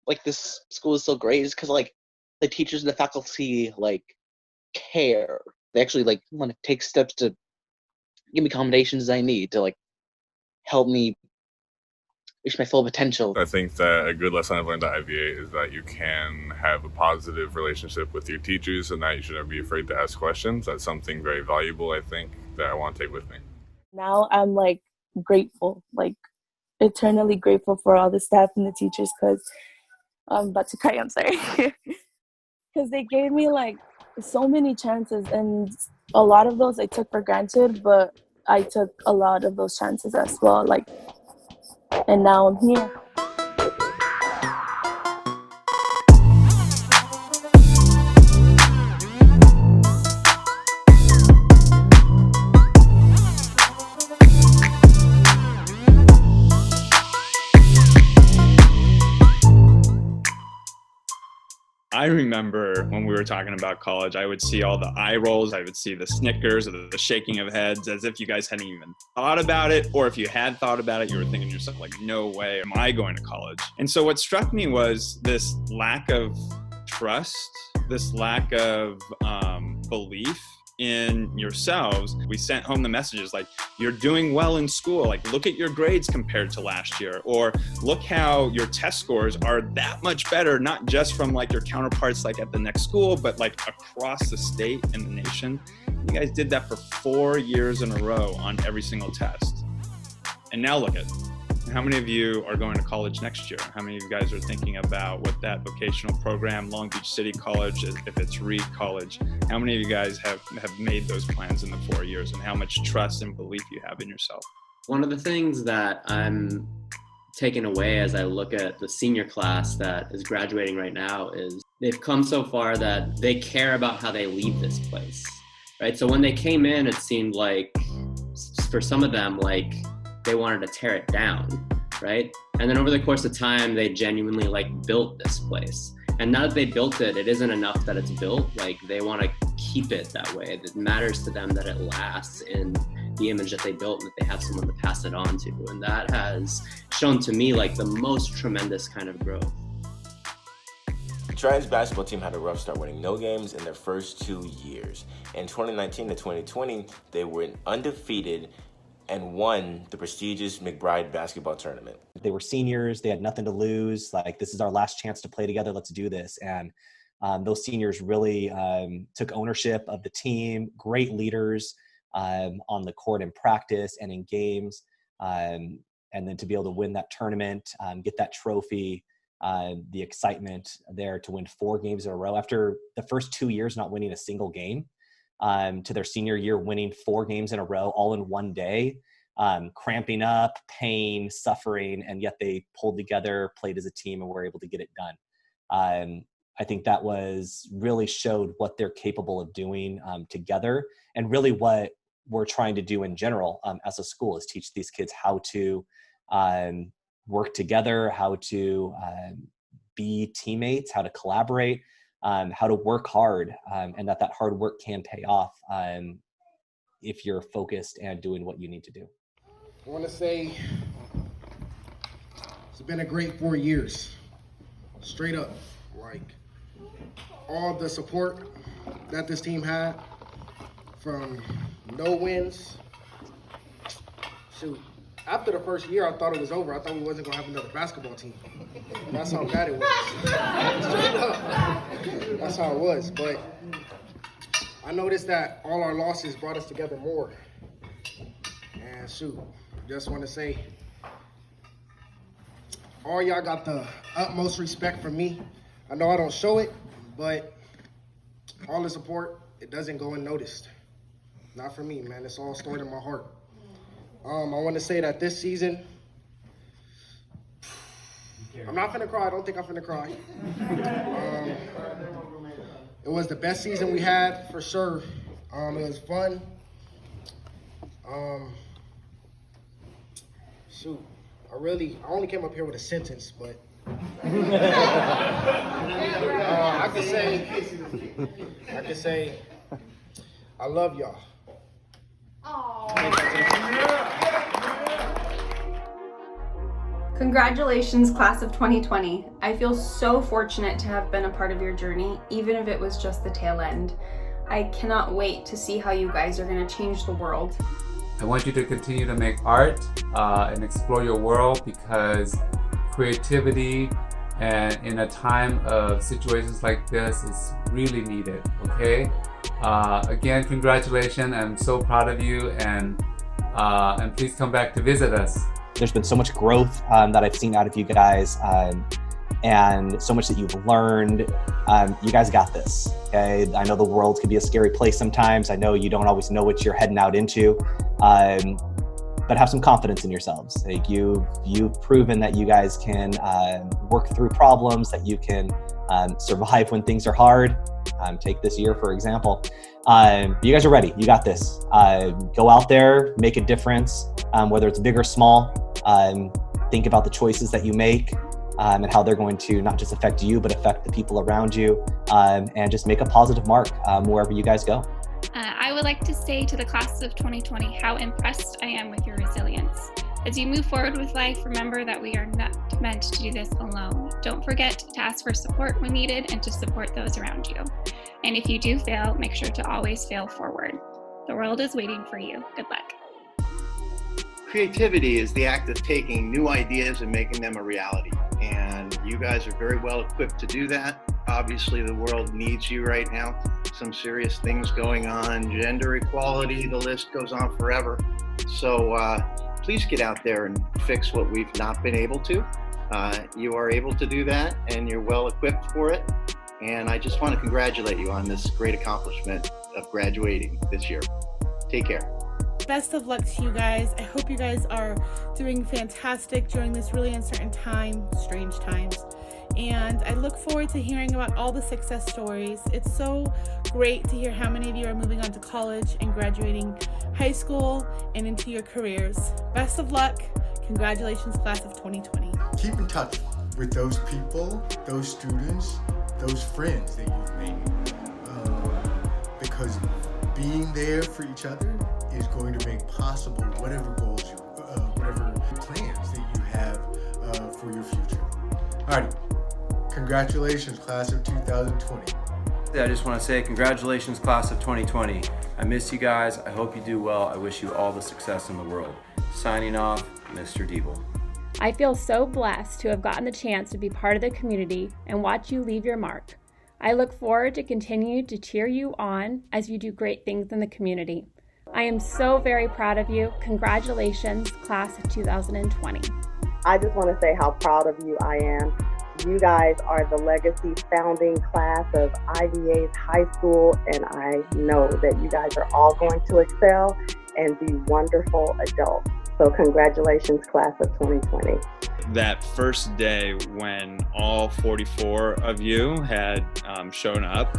like this school is so great is because like the teachers and the faculty like care. They actually like want to take steps to give me accommodations I need to like help me reach my full potential. I think that a good lesson I've learned at IVA is that you can have a positive relationship with your teachers and that you shouldn't be afraid to ask questions. That's something very valuable, I think, that I want to take with me. Now I'm like grateful, like eternally grateful for all the staff and the teachers, because I'm about to cry, I'm sorry. Because they gave me like so many chances, and a lot of those I took for granted, but I took a lot of those chances as well, like, and now I'm here. I remember when we were talking about college, I would see all the eye rolls, I would see the snickers or the shaking of heads, as if you guys hadn't even thought about it, or if you had thought about it, you were thinking to yourself, like, no way am I going to college. And so what struck me was this lack of trust, this lack of belief in yourselves. We sent home the messages like, you're doing well in school, like look at your grades compared to last year, or look how your test scores are that much better, not just from like your counterparts like at the next school, but like across the state and the nation. You guys did that for 4 years in a row on every single test. And now look at how many of you are going to college next year? How many of you guys are thinking about what that vocational program, Long Beach City College, if it's Reed College, how many of you guys have made those plans in the 4 years, and how much trust and belief you have in yourself? One of the things that I'm taking away as I look at the senior class that is graduating right now is they've come so far that they care about how they leave this place, right? So when they came in, it seemed like, for some of them, like, they wanted to tear it down, right? And then over the course of time, they genuinely like built this place. And now that they built it, it isn't enough that it's built. Like, they want to keep it that way. It matters to them that it lasts in the image that they built and that they have someone to pass it on to. And that has shown to me like the most tremendous kind of growth. The Triad's basketball team had a rough start, winning no games in their first 2 years. In 2019 to 2020, they were undefeated and won the prestigious McBride basketball tournament. They were seniors, they had nothing to lose, like, this is our last chance to play together, let's do this. And those seniors really took ownership of the team, great leaders on the court in practice and in games. And then to be able to win that tournament, get that trophy, the excitement there to win 4 games in a row after the first 2 years not winning a single game. To their senior year, winning 4 games in a row, all in one day. cramping up, pain, suffering, and yet they pulled together, played as a team, and were able to get it done. I think that really showed what they're capable of doing together, and really what we're trying to do in general as a school is teach these kids how to work together, how to be teammates, how to collaborate, how to work hard, and that hard work can pay off if you're focused and doing what you need to do. I want to say it's been a great 4 years, straight up. Like, all the support that this team had, from no wins. Shoot, after the first year, I thought it was over. I thought we wasn't going to have another basketball team. That's how bad it was. Straight up. That's how it was. But I noticed that all our losses brought us together more. And shoot, just want to say, all y'all got the utmost respect for me. I know I don't show it, but all the support, it doesn't go unnoticed. Not for me, man. It's all stored in my heart. I want to say that this season, I'm not finna cry. I don't think I'm finna cry. It was the best season we had, for sure. It was fun. Shoot, I only came up here with a sentence, but I could say, I love y'all. Congratulations, class of 2020. I feel so fortunate to have been a part of your journey, even if it was just the tail end. I cannot wait to see how you guys are going to change the world. I want you to continue to make art and explore your world, because creativity and in a time of situations like this is really needed, okay? Again, congratulations. I'm so proud of you, and please come back to visit us. There's been so much growth that I've seen out of you guys, and so much that you've learned. You guys got this, okay? I know the world can be a scary place sometimes. I know you don't always know what you're heading out into, but have some confidence in yourselves. Like you've proven that you guys can work through problems, that you can survive when things are hard. Take this year, for example. You guys are ready. You got this. Go out there, make a difference, whether it's big or small. Think about the choices that you make and how they're going to not just affect you, but affect the people around you, and just make a positive mark wherever you guys go. I would like to say to the class of 2020 how impressed I am with your resilience. As you move forward with life, remember that we are not meant to do this alone. Don't forget to ask for support when needed and to support those around you. And if you do fail, make sure to always fail forward. The world is waiting for you. Good luck. Creativity is the act of taking new ideas and making them a reality. And you guys are very well equipped to do that. Obviously, the world needs you right now. Some serious things going on, gender equality, the list goes on forever. So please get out there and fix what we've not been able to. You are able to do that, and you're well equipped for it. And I just want to congratulate you on this great accomplishment of graduating this year. Take care. Best of luck to you guys. I hope you guys are doing fantastic during this really uncertain time, strange times. And I look forward to hearing about all the success stories. It's so great to hear how many of you are moving on to college and graduating high school and into your careers. Best of luck. Congratulations, class of 2020. Keep in touch with those people, those students, those friends that you've made. Because being there for each other is going to make possible whatever goals you, whatever plans that you have for your future. Alrighty, congratulations, class of 2020. I just want to say congratulations, class of 2020. I miss you guys. I hope you do well. I wish you all the success in the world. Signing off, Mr. Diebel. I feel so blessed to have gotten the chance to be part of the community and watch you leave your mark. I look forward to continue to cheer you on as you do great things in the community. I am so very proud of you. Congratulations, class of 2020. I just want to say how proud of you I am. You guys are the legacy founding class of IVA's high school, and I know that you guys are all going to excel, and be wonderful adults. So congratulations, class of 2020. That first day when all 44 of you had shown up,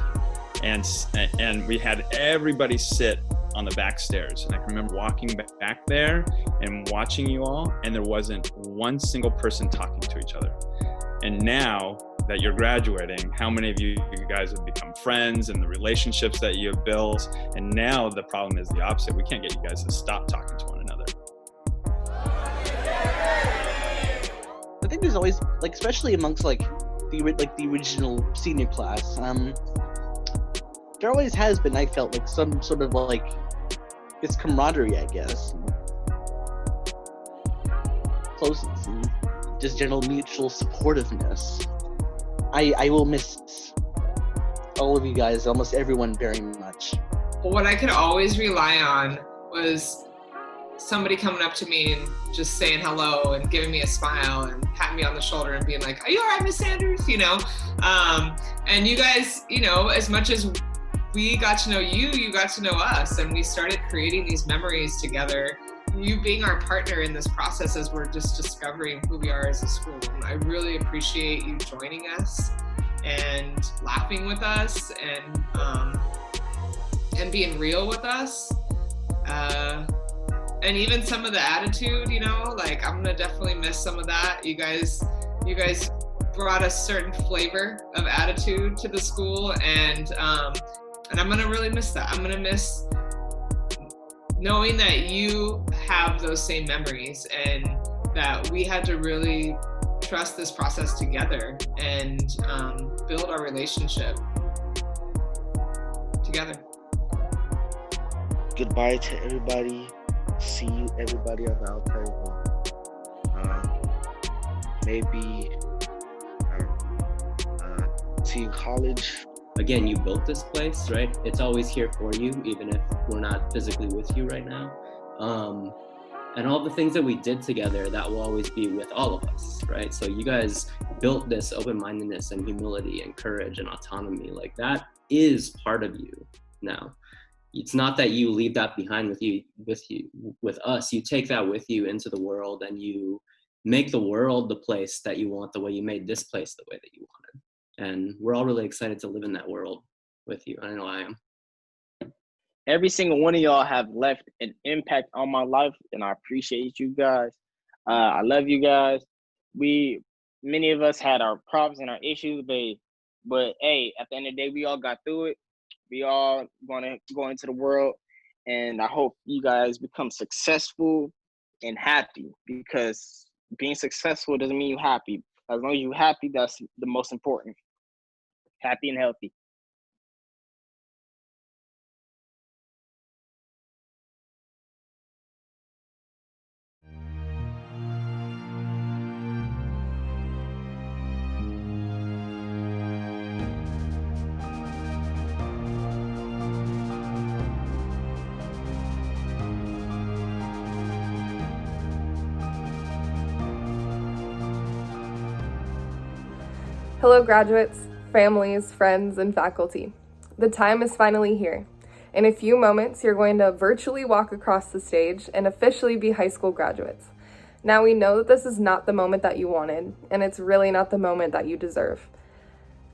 and we had everybody sit on the back stairs. And I can remember walking back there and watching you all, and there wasn't one single person talking to each other. And now that you're graduating, how many of you guys have become friends, and the relationships that you have built? And now the problem is the opposite. We can't get you guys to stop talking to one another. I think there's always, like, especially amongst the original senior class, there always has been, I felt, like some sort of like it's camaraderie, I guess, closeness, and just general mutual supportiveness. I will miss all of you guys, almost everyone, very much. What I could always rely on was somebody coming up to me and just saying hello and giving me a smile and patting me on the shoulder and being like, "Are you all right, Miss Sanders?" You know? And you guys, you know, as much as we got to know you, you got to know us, and we started creating these memories together. You being our partner in this process as we're just discovering who we are as a school. And I really appreciate you joining us and laughing with us and being real with us. And even some of the attitude, you know, like I'm gonna definitely miss some of that. You guys brought a certain flavor of attitude to the school, and I'm gonna really miss that. I'm gonna miss knowing that you have those same memories and that we had to really trust this process together and build our relationship together. Goodbye to everybody. See you, everybody, on the outside world. Maybe see you in college. Again, you built this place, right? It's always here for you, even if we're not physically with you right now. And all the things that we did together, that will always be with all of us, right? So you guys built this open-mindedness and humility and courage and autonomy. Like, that is part of you now. It's not that you leave that behind with us. You take that with you into the world, and you make the world the place that you want, the way you made this place the way that you wanted. And we're all really excited to live in that world with you. I know I am. Every single one of y'all have left an impact on my life, and I appreciate you guys. I love you guys. Many of us had our problems and our issues, but hey, at the end of the day, we all got through it. We all gonna go into the world, and I hope you guys become successful and happy, because being successful doesn't mean you're happy. As long as you're happy, that's the most important. Happy and healthy. Hello graduates, families, friends, and faculty. The time is finally here. In a few moments, you're going to virtually walk across the stage and officially be high school graduates. Now we know that this is not the moment that you wanted, and it's really not the moment that you deserve.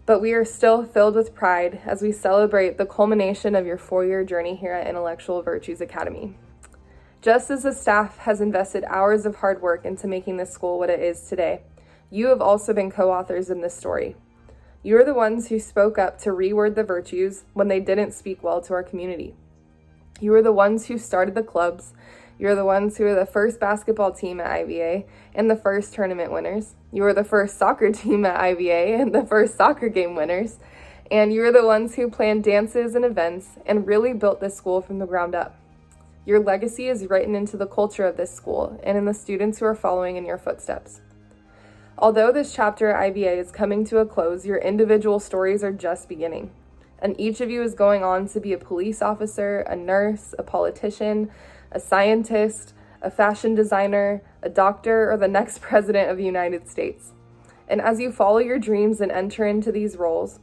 But we are still filled with pride as we celebrate the culmination of your 4-year journey here at Intellectual Virtues Academy. Just as the staff has invested hours of hard work into making this school what it is today, you have also been co-authors in this story. You are the ones who spoke up to reword the virtues when they didn't speak well to our community. You are the ones who started the clubs. You are the ones who are the first basketball team at IVA and the first tournament winners. You are the first soccer team at IVA and the first soccer game winners. And you are the ones who planned dances and events and really built this school from the ground up. Your legacy is written into the culture of this school and in the students who are following in your footsteps. Although this chapter at IVA is coming to a close, your individual stories are just beginning. And each of you is going on to be a police officer, a nurse, a politician, a scientist, a fashion designer, a doctor, or the next president of the United States. And as you follow your dreams and enter into these roles,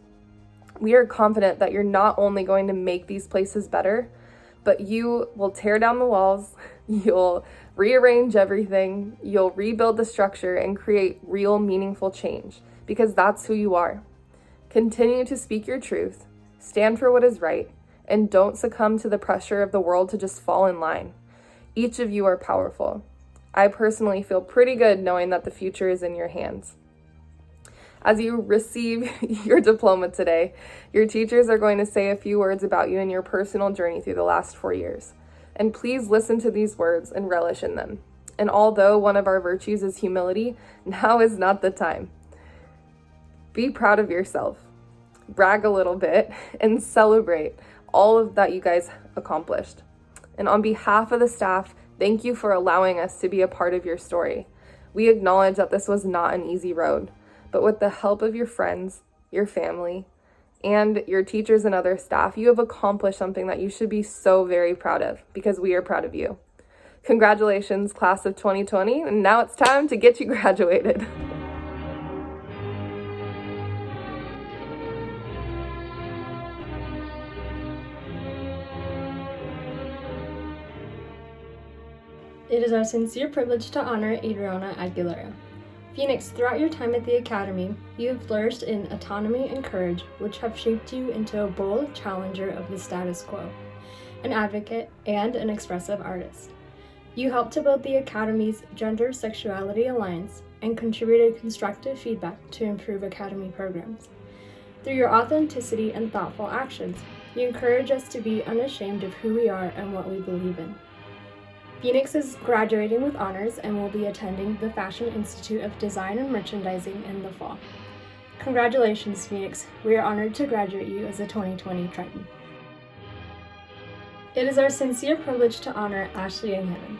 we are confident that you're not only going to make these places better, but you will tear down the walls, you'll rearrange everything, you'll rebuild the structure and create real meaningful change, because that's who you are. Continue to speak your truth, stand for what is right, and don't succumb to the pressure of the world to just fall in line. Each of you are powerful. I personally feel pretty good knowing that the future is in your hands. As you receive your diploma today, your teachers are going to say a few words about you and your personal journey through the last 4 years. And please listen to these words and relish in them. And although one of our virtues is humility, now is not the time. Be proud of yourself, brag a little bit, and celebrate all of that you guys accomplished. And on behalf of the staff, thank you for allowing us to be a part of your story. We acknowledge that this was not an easy road, but with the help of your friends, your family, and your teachers and other staff, you have accomplished something that you should be so very proud of, because we are proud of you. Congratulations, class of 2020, and now it's time to get you graduated. It is our sincere privilege to honor Adriana Aguilar. Phoenix, throughout your time at the Academy, you have flourished in autonomy and courage, which have shaped you into a bold challenger of the status quo, an advocate, and an expressive artist. You helped to build the Academy's Gender Sexuality Alliance and contributed constructive feedback to improve Academy programs. Through your authenticity and thoughtful actions, you encourage us to be unashamed of who we are and what we believe in. Phoenix is graduating with honors and will be attending the Fashion Institute of Design and Merchandising in the fall. Congratulations, Phoenix. We are honored to graduate you as a 2020 Triton. It is our sincere privilege to honor Ashley and Hannah.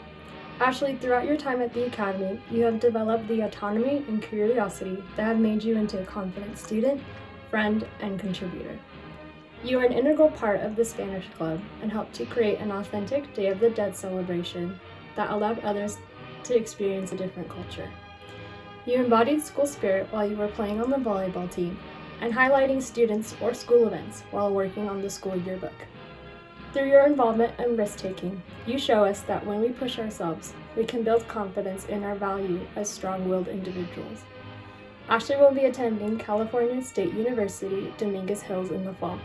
Ashley, throughout your time at the Academy, you have developed the autonomy and curiosity that have made you into a confident student, friend, and contributor. You are an integral part of the Spanish Club and helped to create an authentic Day of the Dead celebration that allowed others to experience a different culture. You embodied school spirit while you were playing on the volleyball team and highlighting students or school events while working on the school yearbook. Through your involvement and risk-taking, you show us that when we push ourselves, we can build confidence in our value as strong-willed individuals. Ashley will be attending California State University, Dominguez Hills in the fall.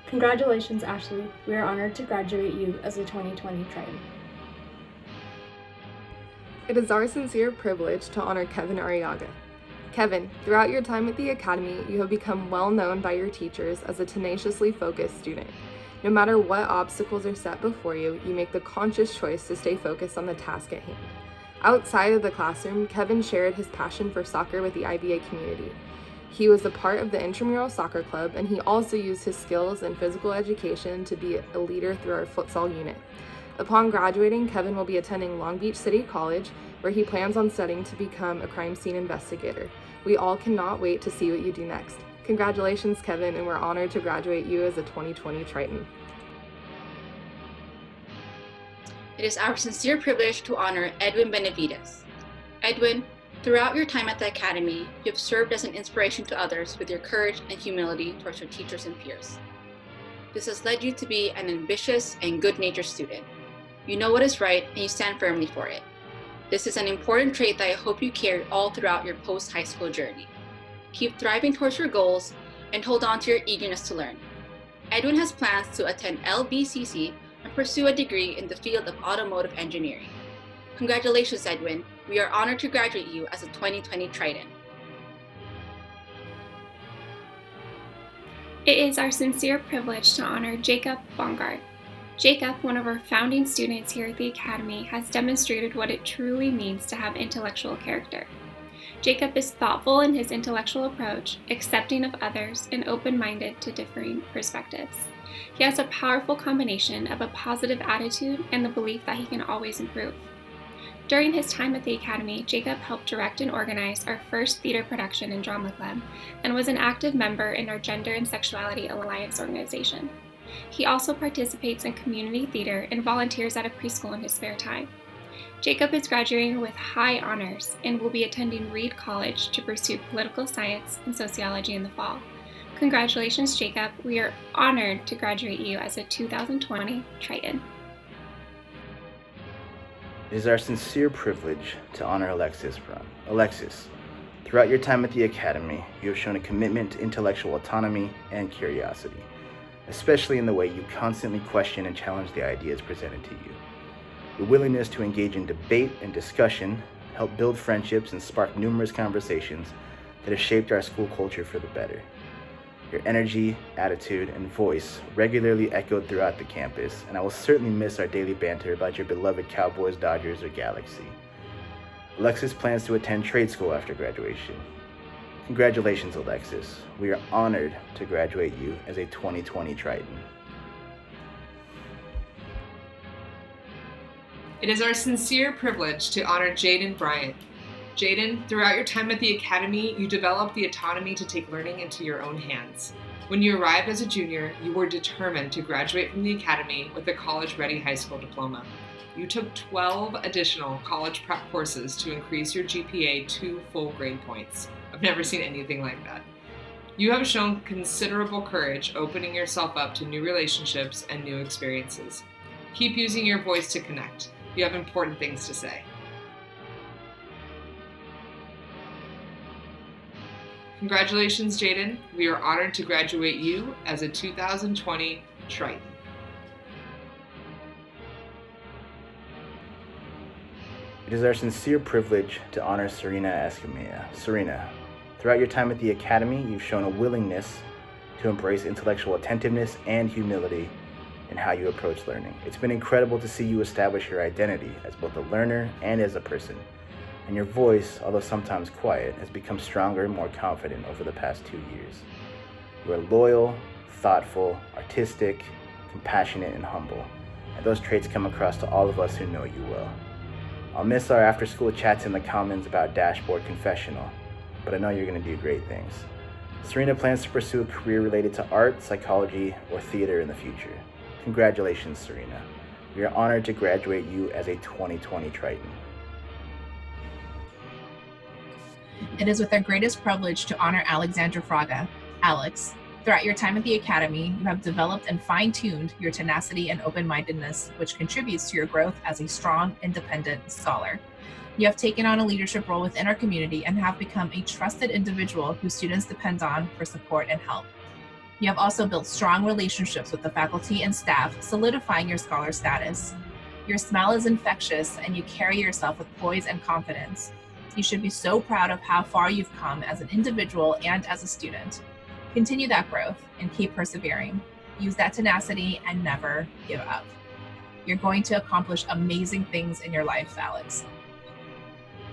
Congratulations, Ashley. We are honored to graduate you as a 2020 Triton. It is our sincere privilege to honor Kevin Arriaga. Kevin, throughout your time at the Academy, you have become well known by your teachers as a tenaciously focused student. No matter what obstacles are set before you, you make the conscious choice to stay focused on the task at hand. Outside of the classroom, Kevin shared his passion for soccer with the IBA community. He was a part of the intramural soccer club, and he also used his skills in physical education to be a leader through our futsal unit. Upon graduating, Kevin will be attending Long Beach City College, where he plans on studying to become a crime scene investigator. We all cannot wait to see what you do next. Congratulations, Kevin, and we're honored to graduate you as a 2020 Triton. It is our sincere privilege to honor Edwin Benavides. Edwin, throughout your time at the Academy, you have served as an inspiration to others with your courage and humility towards your teachers and peers. This has led you to be an ambitious and good-natured student. You know what is right and you stand firmly for it. This is an important trait that I hope you carry all throughout your post-high school journey. Keep thriving towards your goals and hold on to your eagerness to learn. Edwin has plans to attend LBCC and pursue a degree in the field of automotive engineering. Congratulations, Edwin. We are honored to graduate you as a 2020 Triton. It is our sincere privilege to honor Jacob Bongard. Jacob, one of our founding students here at the Academy, has demonstrated what it truly means to have intellectual character. Jacob is thoughtful in his intellectual approach, accepting of others, and open-minded to differing perspectives. He has a powerful combination of a positive attitude and the belief that he can always improve. During his time at the Academy, Jacob helped direct and organize our first theater production and drama club and was an active member in our Gender and Sexuality Alliance organization. He also participates in community theater and volunteers at a preschool in his spare time. Jacob is graduating with high honors and will be attending Reed College to pursue political science and sociology in the fall. Congratulations, Jacob. We are honored to graduate you as a 2020 Triton. It is our sincere privilege to honor Alexis Brown. Alexis, throughout your time at the Academy, you have shown a commitment to intellectual autonomy and curiosity, especially in the way you constantly question and challenge the ideas presented to you. Your willingness to engage in debate and discussion helped build friendships and spark numerous conversations that have shaped our school culture for the better. Your energy, attitude, and voice regularly echoed throughout the campus, and I will certainly miss our daily banter about your beloved Cowboys, Dodgers, or Galaxy. Alexis plans to attend trade school after graduation. Congratulations, Alexis. We are honored to graduate you as a 2020 Triton. It is our sincere privilege to honor Jaden Bryant. Jaden, throughout your time at the Academy, you developed the autonomy to take learning into your own hands. When you arrived as a junior, you were determined to graduate from the Academy with a college-ready high school diploma. You took 12 additional college prep courses to increase your GPA 2 full grade points. I've never seen anything like that. You have shown considerable courage, opening yourself up to new relationships and new experiences. Keep using your voice to connect. You have important things to say. Congratulations, Jaden. We are honored to graduate you as a 2020 Triton. It is our sincere privilege to honor Serena Escamilla. Serena, throughout your time at the Academy, you've shown a willingness to embrace intellectual attentiveness and humility in how you approach learning. It's been incredible to see you establish your identity as both a learner and as a person. And your voice, although sometimes quiet, has become stronger and more confident over the past 2 years. You are loyal, thoughtful, artistic, compassionate, and humble. And those traits come across to all of us who know you well. I'll miss our after-school chats in the Commons about Dashboard Confessional, but I know you're going to do great things. Serena plans to pursue a career related to art, psychology, or theater in the future. Congratulations, Serena. We are honored to graduate you as a 2020 Triton. It is with our greatest privilege to honor Alexandra Fraga. Alex, throughout your time at the Academy, you have developed and fine-tuned your tenacity and open-mindedness, which contributes to your growth as a strong, independent scholar. You have taken on a leadership role within our community and have become a trusted individual who students depend on for support and help. You have also built strong relationships with the faculty and staff, solidifying your scholar status. Your smile is infectious and you carry yourself with poise and confidence. You should be so proud of how far you've come as an individual and as a student. Continue that growth and keep persevering. Use that tenacity and never give up. You're going to accomplish amazing things in your life, Alex.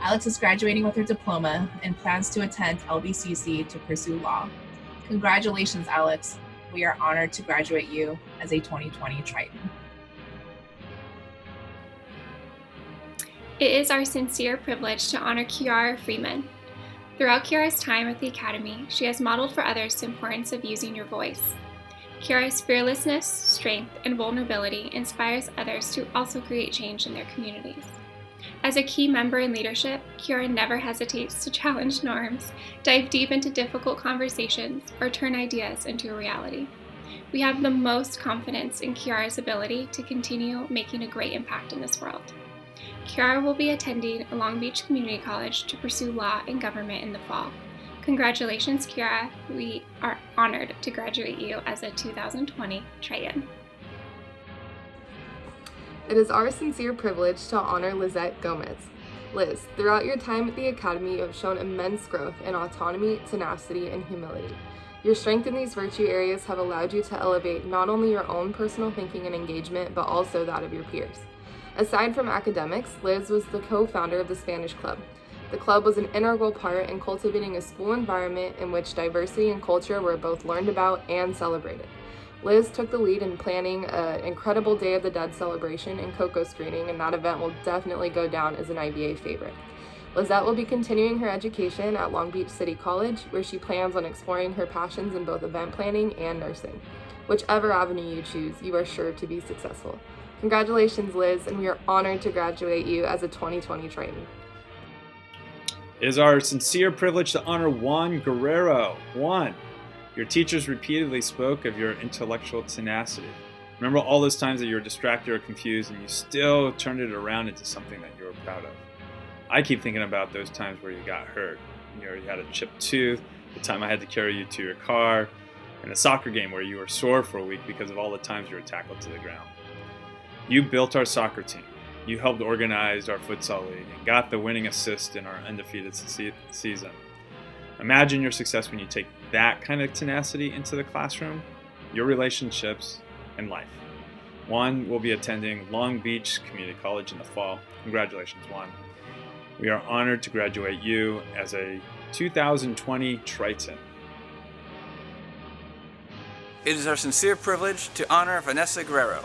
Alex is graduating with her diploma and plans to attend LBCC to pursue law. Congratulations, Alex. We are honored to graduate you as a 2020 Triton. It is our sincere privilege to honor Chiara Freeman. Throughout Chiara's time at the Academy, she has modeled for others the importance of using your voice. Chiara's fearlessness, strength, and vulnerability inspires others to also create change in their communities. As a key member in leadership, Chiara never hesitates to challenge norms, dive deep into difficult conversations, or turn ideas into a reality. We have the most confidence in Chiara's ability to continue making a great impact in this world. Chiara will be attending Long Beach Community College to pursue law and government in the fall. Congratulations, Chiara. We are honored to graduate you as a 2020 Triton. It is our sincere privilege to honor Lisette Gomez. Liz, throughout your time at the Academy, you have shown immense growth in autonomy, tenacity, and humility. Your strength in these virtue areas have allowed you to elevate not only your own personal thinking and engagement, but also that of your peers. Aside from academics, Liz was the co-founder of the Spanish Club. The club was an integral part in cultivating a school environment in which diversity and culture were both learned about and celebrated. Liz took the lead in planning an incredible Day of the Dead celebration and cocoa screening, and that event will definitely go down as an IBA favorite. Lisette will be continuing her education at Long Beach City College, where she plans on exploring her passions in both event planning and nursing. Whichever avenue you choose, you are sure to be successful. Congratulations, Liz, and we are honored to graduate you as a 2020 Triton. It is our sincere privilege to honor Juan Guerrero. Juan, your teachers repeatedly spoke of your intellectual tenacity. Remember all those times that you were distracted or confused and you still turned it around into something that you were proud of. I keep thinking about those times where you got hurt. You had a chipped tooth, the time I had to carry you to your car, and a soccer game where you were sore for a week because of all the times you were tackled to the ground. You built our soccer team. You helped organize our futsal league and got the winning assist in our undefeated season. Imagine your success when you take that kind of tenacity into the classroom, your relationships, and life. Juan will be attending Long Beach Community College in the fall. Congratulations, Juan. We are honored to graduate you as a 2020 Triton. It is our sincere privilege to honor Vanessa Guerrero.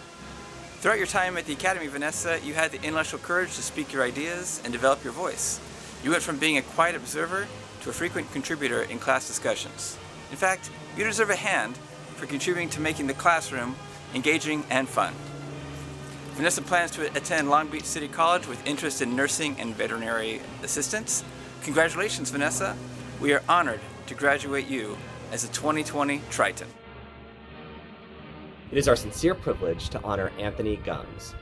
Throughout your time at the Academy, Vanessa, you had the intellectual courage to speak your ideas and develop your voice. You went from being a quiet observer to a frequent contributor in class discussions. In fact, you deserve a hand for contributing to making the classroom engaging and fun. Vanessa plans to attend Long Beach City College with interest in nursing and veterinary assistance. Congratulations, Vanessa. We are honored to graduate you as a 2020 Triton. It is our sincere privilege to honor Anthony Combs.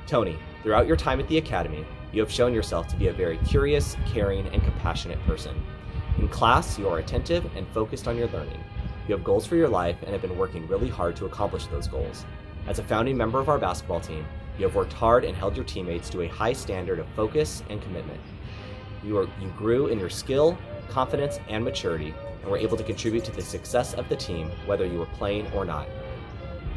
Tony, throughout your time at the Academy, you have shown yourself to be a very curious, caring, and compassionate person. In class, you are attentive and focused on your learning. You have goals for your life and have been working really hard to accomplish those goals. As a founding member of our basketball team, you have worked hard and held your teammates to a high standard of focus and commitment. You grew in your skill, confidence, and maturity, and were able to contribute to the success of the team, whether you were playing or not.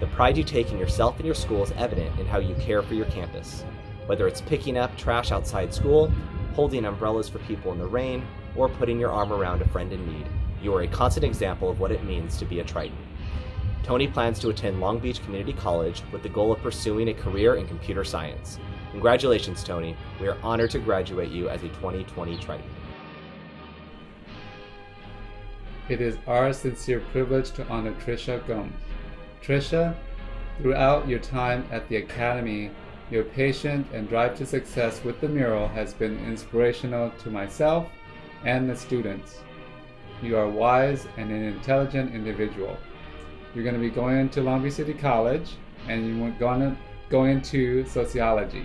The pride you take in yourself and your school is evident in how you care for your campus. Whether it's picking up trash outside school, holding umbrellas for people in the rain, or putting your arm around a friend in need, you are a constant example of what it means to be a Triton. Tony plans to attend Long Beach Community College with the goal of pursuing a career in computer science. Congratulations, Tony. We are honored to graduate you as a 2020 Triton. It is our sincere privilege to honor Trisha Combs. Trisha, throughout your time at the Academy, your patience and drive to success with the mural has been inspirational to myself and the students. You are wise and an intelligent individual. You're going to be going into Long Beach City College and you're going to go into sociology.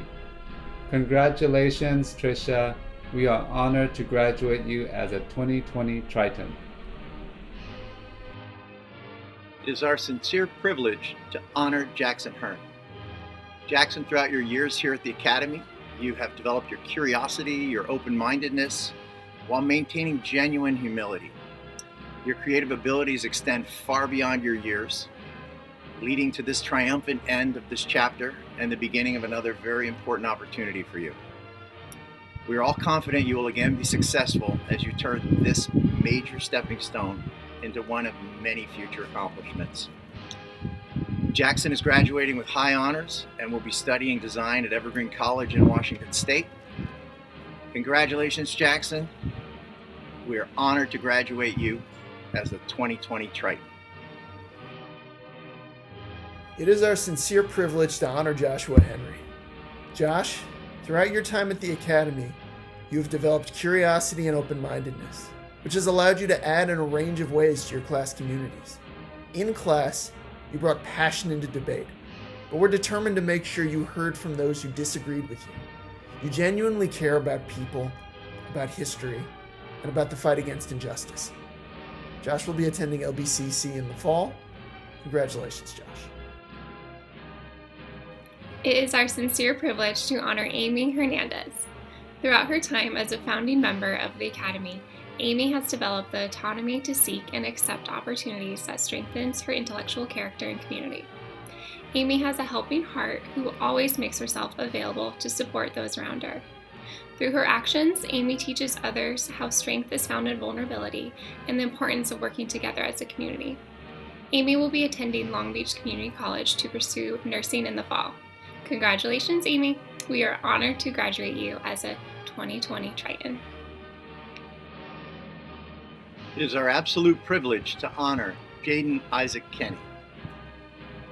Congratulations, Trisha. We are honored to graduate you as a 2020 Triton. It is our sincere privilege to honor Jackson Hearn. Jackson, throughout your years here at the Academy, you have developed your curiosity, your open-mindedness, while maintaining genuine humility. Your creative abilities extend far beyond your years, leading to this triumphant end of this chapter and the beginning of another very important opportunity for you. We are all confident you will again be successful as you turn this major stepping stone into one of many future accomplishments. Jackson is graduating with high honors and will be studying design at Evergreen College in Washington State. Congratulations, Jackson. We are honored to graduate you as the 2020 Triton. It is our sincere privilege to honor Joshua Henry. Josh, throughout your time at the Academy, you have developed curiosity and open-mindedness, which has allowed you to add in a range of ways to your class communities. In class, you brought passion into debate, but were determined to make sure you heard from those who disagreed with you. You genuinely care about people, about history, and about the fight against injustice. Josh will be attending LBCC in the fall. Congratulations, Josh. It is our sincere privilege to honor Amy Hernandez. Throughout her time as a founding member of the Academy, Amy has developed the autonomy to seek and accept opportunities that strengthens her intellectual character and community. Amy has a helping heart who always makes herself available to support those around her. Through her actions, Amy teaches others how strength is found in vulnerability and the importance of working together as a community. Amy will be attending Long Beach Community College to pursue nursing in the fall. Congratulations, Amy. We are honored to graduate you as a 2020 Triton. It is our absolute privilege to honor Jaden Isaac Kenny.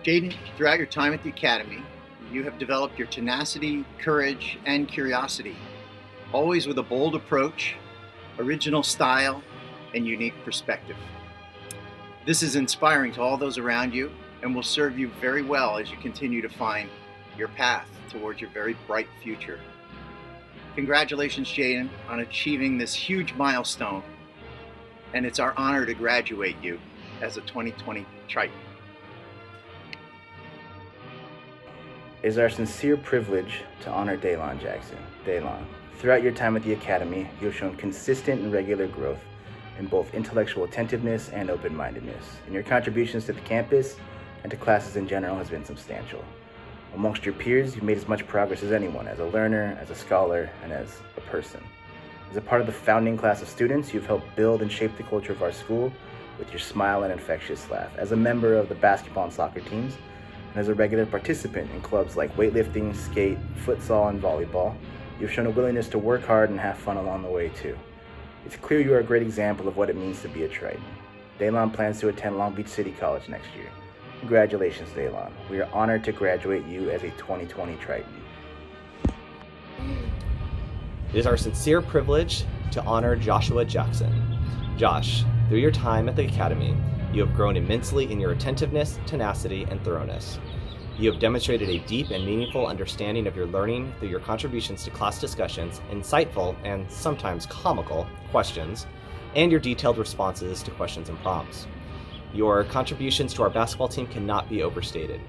Jaden, throughout your time at the Academy, you have developed your tenacity, courage, and curiosity, always with a bold approach, original style, and unique perspective. This is inspiring to all those around you and will serve you very well as you continue to find your path towards your very bright future. Congratulations, Jaden, on achieving this huge milestone, and it's our honor to graduate you as a 2020 Triton. It is our sincere privilege to honor Daylon Jackson. Daylon, throughout your time at the Academy, you have shown consistent and regular growth in both intellectual attentiveness and open-mindedness, and your contributions to the campus and to classes in general has been substantial. Amongst your peers, you've made as much progress as anyone, as a learner, as a scholar, and as a person. As a part of the founding class of students, you've helped build and shape the culture of our school with your smile and infectious laugh. As a member of the basketball and soccer teams, and as a regular participant in clubs like weightlifting, skate, futsal, and volleyball, you've shown a willingness to work hard and have fun along the way too. It's clear you are a great example of what it means to be a Triton. Daylon plans to attend Long Beach City College next year. Congratulations, Daylon. We are honored to graduate you as a 2020 Triton. It is our sincere privilege to honor Joshua Jackson. Josh, through your time at the Academy, you have grown immensely in your attentiveness, tenacity, and thoroughness. You have demonstrated a deep and meaningful understanding of your learning through your contributions to class discussions, insightful and sometimes comical questions, and your detailed responses to questions and prompts. Your contributions to our basketball team cannot be overstated.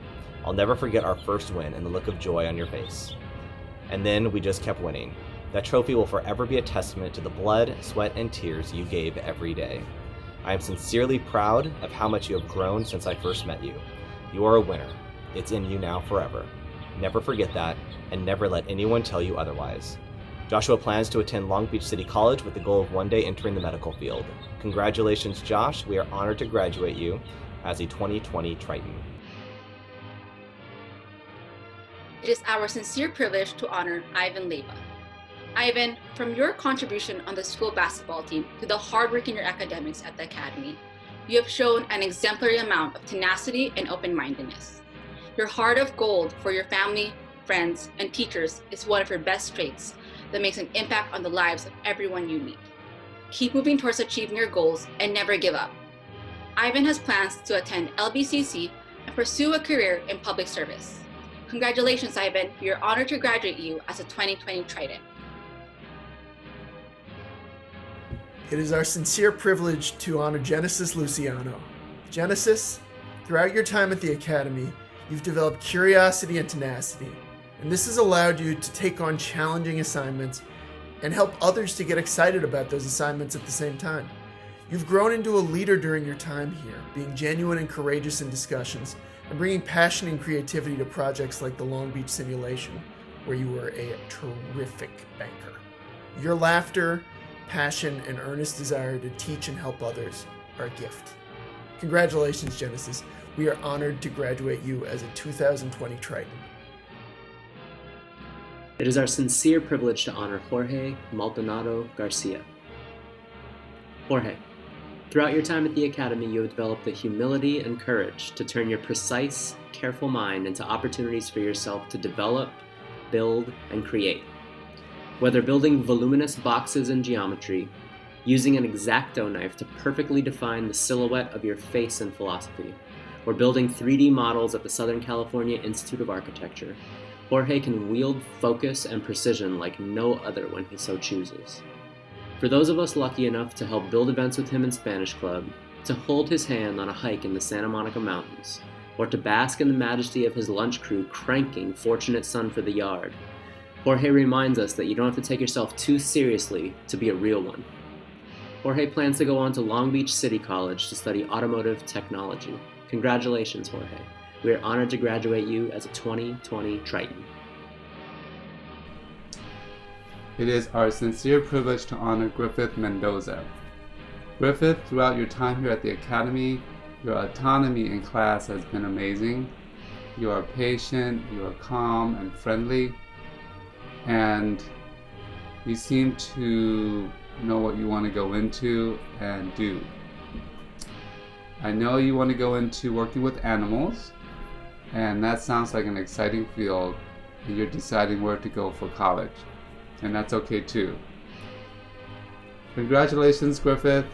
I'll never forget our first win and the look of joy on your face. And then we just kept winning. That trophy will forever be a testament to the blood, sweat, and tears you gave every day. I am sincerely proud of how much you have grown since I first met you. You are a winner. It's in you now forever. Never forget that, and never let anyone tell you otherwise. Joshua plans to attend Long Beach City College with the goal of one day entering the medical field. Congratulations, Josh. We are honored to graduate you as a 2020 Triton. It is our sincere privilege to honor Ivan Leyva. Ivan, from your contribution on the school basketball team to the hard work in your academics at the Academy, you have shown an exemplary amount of tenacity and open-mindedness. Your heart of gold for your family, friends, and teachers is one of your best traits that makes an impact on the lives of everyone you meet. Keep moving towards achieving your goals and never give up. Ivan has plans to attend LBCC and pursue a career in public service. Congratulations, Ivan. We are honored to graduate you as a 2020 Triton. It is our sincere privilege to honor Genesis Luciano. Genesis, throughout your time at the Academy, you've developed curiosity and tenacity, and this has allowed you to take on challenging assignments and help others to get excited about those assignments at the same time. You've grown into a leader during your time here, being genuine and courageous in discussions, and bringing passion and creativity to projects like the Long Beach simulation, where you were a terrific banker. Your laughter, passion, and earnest desire to teach and help others are a gift. Congratulations, Genesis. We are honored to graduate you as a 2020 Triton. It is our sincere privilege to honor Jorge Maldonado Garcia. Jorge, throughout your time at the Academy, you have developed the humility and courage to turn your precise, careful mind into opportunities for yourself to develop, build, and create. Whether building voluminous boxes in geometry, using an X-Acto knife to perfectly define the silhouette of your face in philosophy, or building 3D models at the Southern California Institute of Architecture, Jorge can wield focus and precision like no other when he so chooses. For those of us lucky enough to help build events with him in Spanish Club, to hold his hand on a hike in the Santa Monica Mountains, or to bask in the majesty of his lunch crew cranking Fortunate Son for the Yard, Jorge reminds us that you don't have to take yourself too seriously to be a real one. Jorge plans to go on to Long Beach City College to study automotive technology. Congratulations, Jorge. We are honored to graduate you as a 2020 Triton. It is our sincere privilege to honor Griffith Mendoza. Griffith, throughout your time here at the Academy, your autonomy in class has been amazing. You are patient, you are calm and friendly, and you seem to know what you want to go into and do. I know you want to go into working with animals, and that sounds like an exciting field, and you're deciding where to go for college, and that's okay too. Congratulations, Griffith.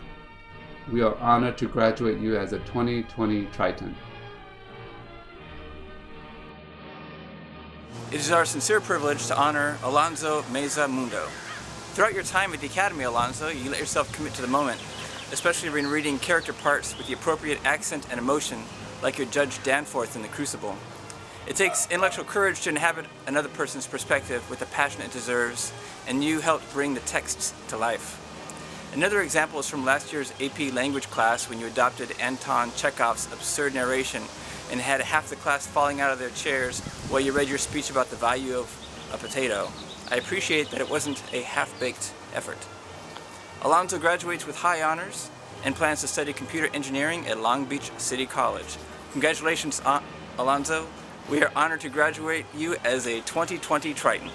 We are honored to graduate you as a 2020 Triton. It is our sincere privilege to honor Alonzo Meza Mundo. Throughout your time at the Academy, Alonzo, you let yourself commit to the moment, especially when reading character parts with the appropriate accent and emotion, like your Judge Danforth in The Crucible. It takes intellectual courage to inhabit another person's perspective with the passion it deserves, and you helped bring the texts to life. Another example is from last year's AP language class when you adopted Anton Chekhov's absurd narration and had half the class falling out of their chairs while you read your speech about the value of a potato. I appreciate that it wasn't a half-baked effort. Alonzo graduates with high honors and plans to study computer engineering at Long Beach City College. Congratulations, Alonzo. We are honored to graduate you as a 2020 Triton.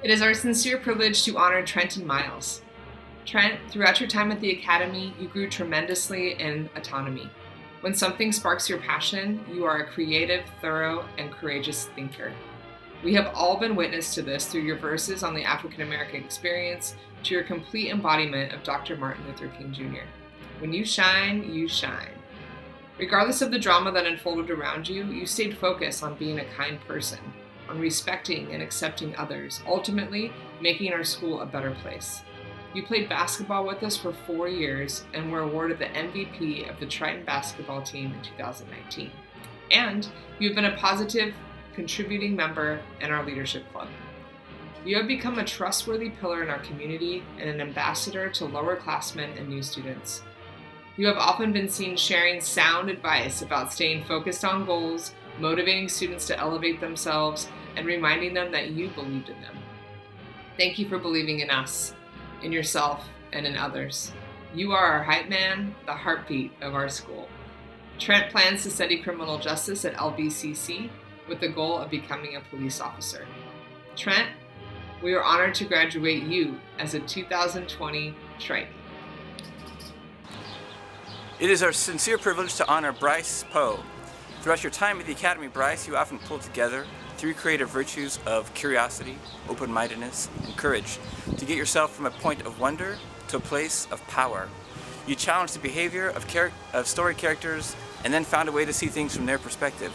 It is our sincere privilege to honor Trent and Miles. Trent, throughout your time at the Academy, you grew tremendously in autonomy. When something sparks your passion, you are a creative, thorough, and courageous thinker. We have all been witness to this through your verses on the African American experience to your complete embodiment of Dr. Martin Luther King Jr. When you shine, you shine. Regardless of the drama that unfolded around you, you stayed focused on being a kind person, on respecting and accepting others, ultimately making our school a better place. You played basketball with us for 4 years and were awarded the MVP of the Triton basketball team in 2019. And you've been a positive, contributing member in our leadership club. You have become a trustworthy pillar in our community and an ambassador to lowerclassmen and new students. You have often been seen sharing sound advice about staying focused on goals, motivating students to elevate themselves, and reminding them that you believed in them. Thank you for believing in us, in yourself, and in others. You are our hype man, the heartbeat of our school. Trent plans to study criminal justice at LBCC with the goal of becoming a police officer. Trent, we are honored to graduate you as a 2020 Triton. It is our sincere privilege to honor Bryce Poe. Throughout your time at the Academy, Bryce, you often pulled together 3 creative virtues of curiosity, open-mindedness, and courage to get yourself from a point of wonder to a place of power. You challenged the behavior of story characters and then found a way to see things from their perspective.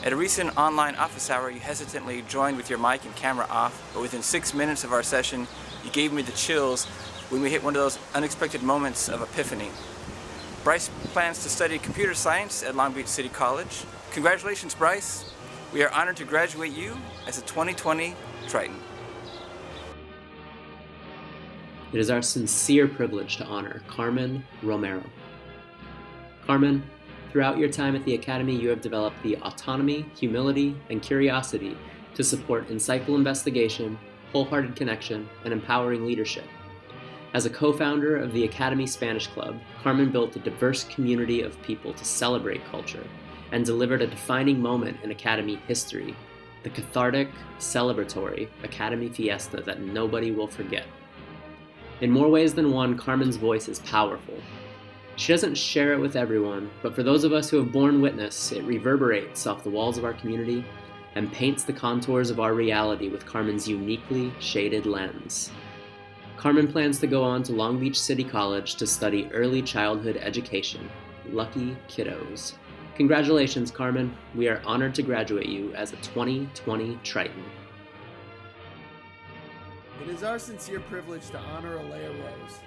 At a recent online office hour, you hesitantly joined with your mic and camera off, but within 6 minutes of our session, you gave me the chills when we hit one of those unexpected moments of epiphany. Bryce plans to study computer science at Long Beach City College. Congratulations, Bryce. We are honored to graduate you as a 2020 Triton. It is our sincere privilege to honor Carmen Romero. Carmen, throughout your time at the Academy, you have developed the autonomy, humility, and curiosity to support insightful investigation, wholehearted connection, and empowering leadership. As a co-founder of the Academy Spanish Club, Carmen built a diverse community of people to celebrate culture and delivered a defining moment in Academy history, the cathartic, celebratory Academy Fiesta that nobody will forget. In more ways than one, Carmen's voice is powerful. She doesn't share it with everyone, but for those of us who have borne witness, it reverberates off the walls of our community and paints the contours of our reality with Carmen's uniquely shaded lens. Carmen plans to go on to Long Beach City College to study early childhood education. Lucky kiddos. Congratulations, Carmen. We are honored to graduate you as a 2020 Triton. It is our sincere privilege to honor Alea Rose.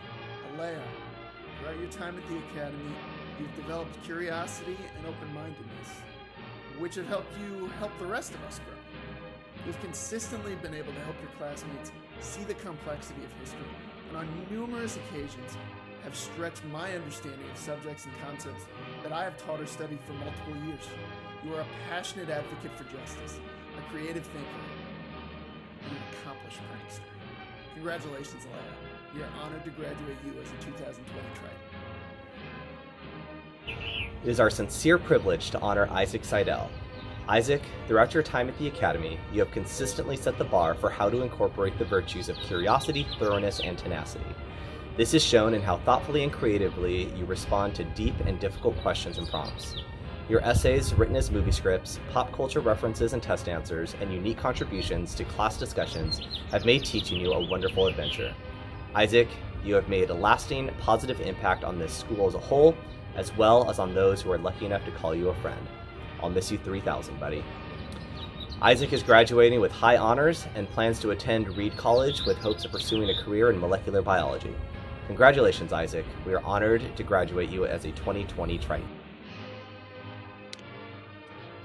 Alea, throughout your time at the Academy, you've developed curiosity and open-mindedness, which have helped you help the rest of us grow. You've consistently been able to help your classmates see the complexity of history, and on numerous occasions have stretched my understanding of subjects and concepts that I have taught or studied for multiple years. You are a passionate advocate for justice, a creative thinker, and an accomplished prankster. Congratulations, Alea. We are honored to graduate you as a 2020 Triton. It is our sincere privilege to honor Isaac Seidel. Isaac, throughout your time at the Academy, you have consistently set the bar for how to incorporate the virtues of curiosity, thoroughness, and tenacity. This is shown in how thoughtfully and creatively you respond to deep and difficult questions and prompts. Your essays, written as movie scripts, pop culture references and test answers, and unique contributions to class discussions have made teaching you a wonderful adventure. Isaac, you have made a lasting, positive impact on this school as a whole, as well as on those who are lucky enough to call you a friend. I'll miss you 3,000, buddy. Isaac is graduating with high honors and plans to attend Reed College with hopes of pursuing a career in molecular biology. Congratulations, Isaac. We are honored to graduate you as a 2020 Triton.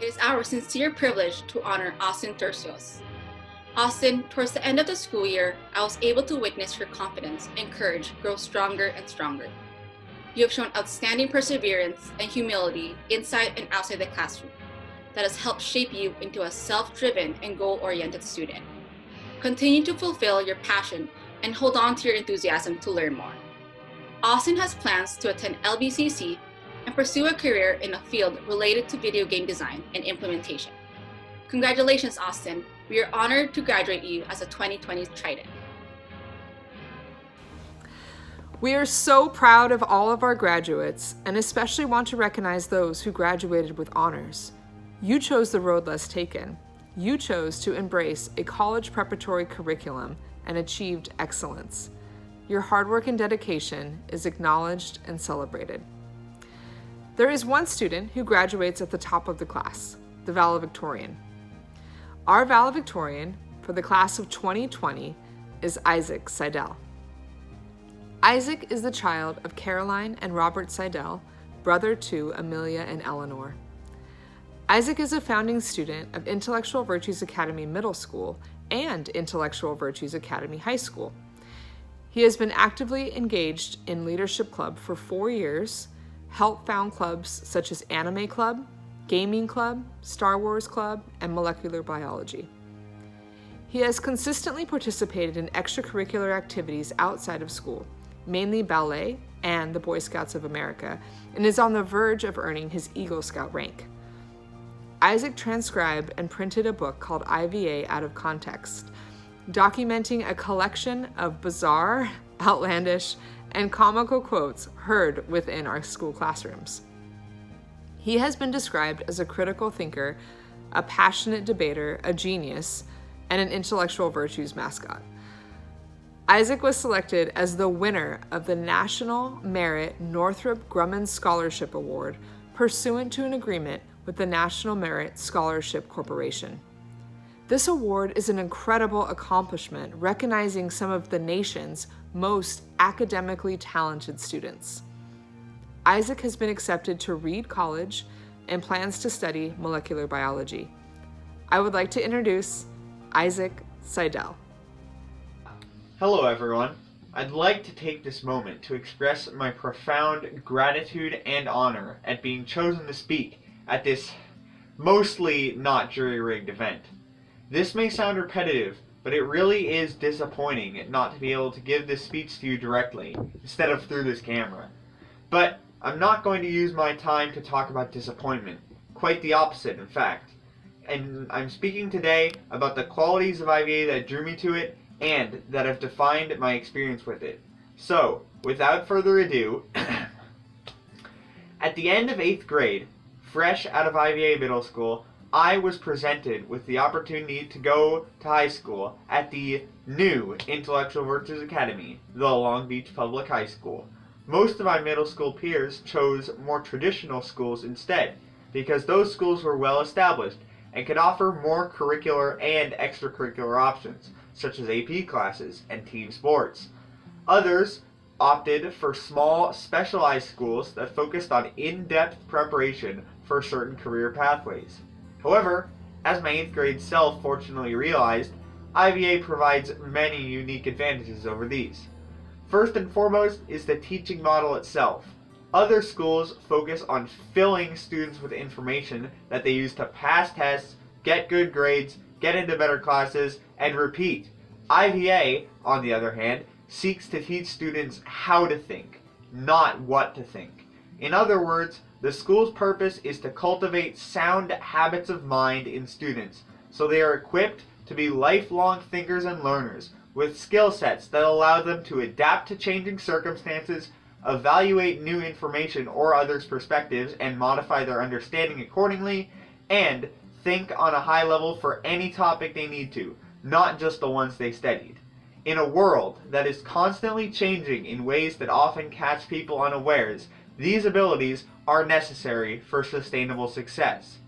It is our sincere privilege to honor Austin Tercios. Austin, towards the end of the school year, I was able to witness your confidence and courage grow stronger and stronger. You have shown outstanding perseverance and humility inside and outside the classroom that has helped shape you into a self-driven and goal-oriented student. Continue to fulfill your passion and hold on to your enthusiasm to learn more. Austin has plans to attend LBCC and pursue a career in a field related to video game design and implementation. Congratulations, Austin. We are honored to graduate you as a 2020 Triton. We are so proud of all of our graduates and especially want to recognize those who graduated with honors. You chose the road less taken. You chose to embrace a college preparatory curriculum and achieved excellence. Your hard work and dedication is acknowledged and celebrated. There is one student who graduates at the top of the class, the Valedictorian. Our Valedictorian for the class of 2020 is Isaac Seidel. Isaac is the child of Caroline and Robert Seidel, brother to Amelia and Eleanor. Isaac is a founding student of Intellectual Virtues Academy Middle School and Intellectual Virtues Academy High School. He has been actively engaged in Leadership Club for 4 years, helped found clubs such as Anime Club, Gaming Club, Star Wars Club, and Molecular Biology. He has consistently participated in extracurricular activities outside of school, mainly ballet and the Boy Scouts of America, and is on the verge of earning his Eagle Scout rank. Isaac transcribed and printed a book called IVA Out of Context, documenting a collection of bizarre, outlandish, and comical quotes heard within our school classrooms. He has been described as a critical thinker, a passionate debater, a genius, and an intellectual virtues mascot. Isaac was selected as the winner of the National Merit Northrop Grumman Scholarship Award pursuant to an agreement with the National Merit Scholarship Corporation. This award is an incredible accomplishment recognizing some of the nation's most academically talented students. Isaac has been accepted to Reed College and plans to study molecular biology. I would like to introduce Isaac Seidel. Hello everyone. I'd like to take this moment to express my profound gratitude and honor at being chosen to speak at this mostly not jury-rigged event. This may sound repetitive, but it really is disappointing not to be able to give this speech to you directly, instead of through this camera. But I'm not going to use my time to talk about disappointment. Quite the opposite, in fact. And I'm speaking today about the qualities of IVA that drew me to it and that have defined my experience with it. So, without further ado, at the end of 8th grade, fresh out of IVA middle school, I was presented with the opportunity to go to high school at the new Intellectual Virtues Academy, the Long Beach Public High School. Most of my middle school peers chose more traditional schools instead, because those schools were well established and could offer more curricular and extracurricular options, such as AP classes and team sports. Others opted for small, specialized schools that focused on in-depth preparation for certain career pathways. However, as my 8th grade self fortunately realized, IVA provides many unique advantages over these. First and foremost is the teaching model itself. Other schools focus on filling students with information that they use to pass tests, get good grades, get into better classes, and repeat. IVA, on the other hand, seeks to teach students how to think, not what to think. In other words, the school's purpose is to cultivate sound habits of mind in students, so they are equipped to be lifelong thinkers and learners, with skill sets that allow them to adapt to changing circumstances, evaluate new information or others' perspectives and modify their understanding accordingly, and think on a high level for any topic they need to, not just the ones they studied. In a world that is constantly changing in ways that often catch people unawares, these abilities are necessary for sustainable success.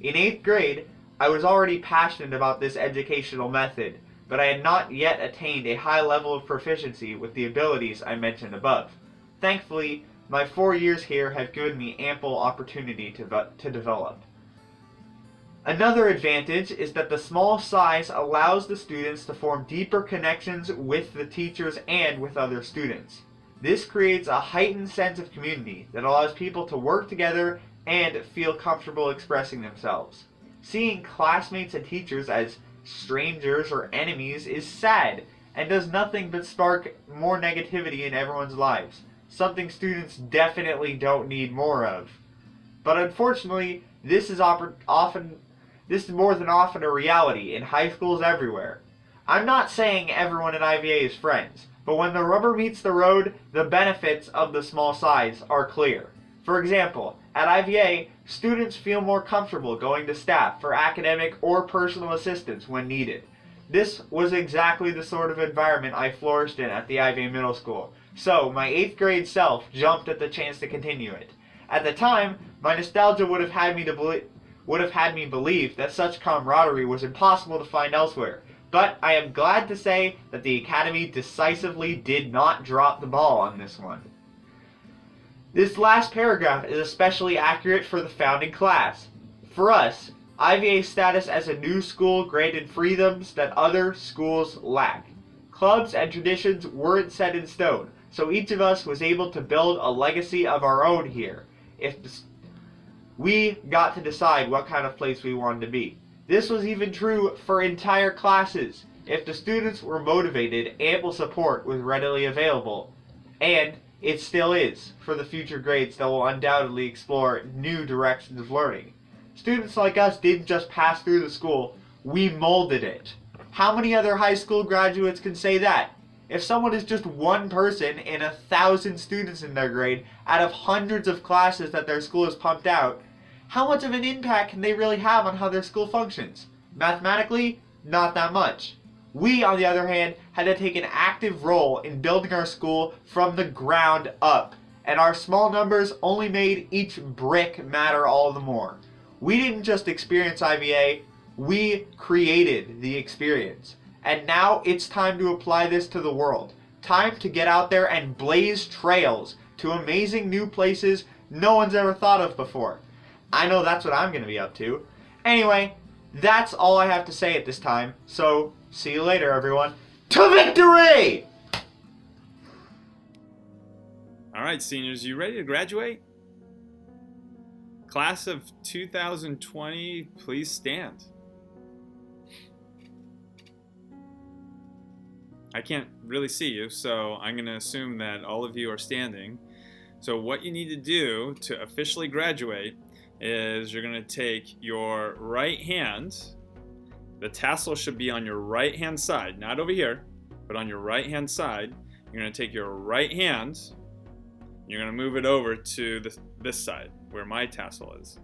In 8th grade, I was already passionate about this educational method, but I had not yet attained a high level of proficiency with the abilities I mentioned above. Thankfully, my 4 years here have given me ample opportunity to develop. Another advantage is that the small size allows the students to form deeper connections with the teachers and with other students. This creates a heightened sense of community that allows people to work together and feel comfortable expressing themselves. Seeing classmates and teachers as strangers or enemies is sad and does nothing but spark more negativity in everyone's lives, something students definitely don't need more of. But unfortunately, this is more than often a reality in high schools everywhere. I'm not saying everyone at IVA is friends, but when the rubber meets the road, the benefits of the small size are clear. For example, at IVA, students feel more comfortable going to staff for academic or personal assistance when needed. This was exactly the sort of environment I flourished in at the IVA Middle School, so my 8th grade self jumped at the chance to continue it. At the time, my nostalgia would have had me believe that such camaraderie was impossible to find elsewhere, but I am glad to say that the Academy decisively did not drop the ball on this one. This last paragraph is especially accurate for the founding class. For us, IVA's status as a new school granted freedoms that other schools lack. Clubs and traditions weren't set in stone, so each of us was able to build a legacy of our own here. We got to decide what kind of place we wanted to be. This was even true for entire classes. If the students were motivated, ample support was readily available. And it still is for the future grades that will undoubtedly explore new directions of learning. Students like us didn't just pass through the school, we molded it. How many other high school graduates can say that? If someone is just one person in 1,000 students in their grade out of hundreds of classes that their school has pumped out, how much of an impact can they really have on how their school functions? Mathematically, not that much. We, on the other hand, had to take an active role in building our school from the ground up, and our small numbers only made each brick matter all the more. We didn't just experience IVA, we created the experience. And now it's time to apply this to the world. Time to get out there and blaze trails to amazing new places no one's ever thought of before. I know that's what I'm going to be up to. Anyway, that's all I have to say at this time, so see you later, everyone. To victory! All right, seniors, you ready to graduate? Class of 2020, please stand. I can't really see you, so I'm going to assume that all of you are standing. So what you need to do to officially graduate is you're going to take your right hand. The tassel should be on your right hand side, not over here, but on your right hand side. You're going to take your right hand, you're going to move it over to this side where my tassel is.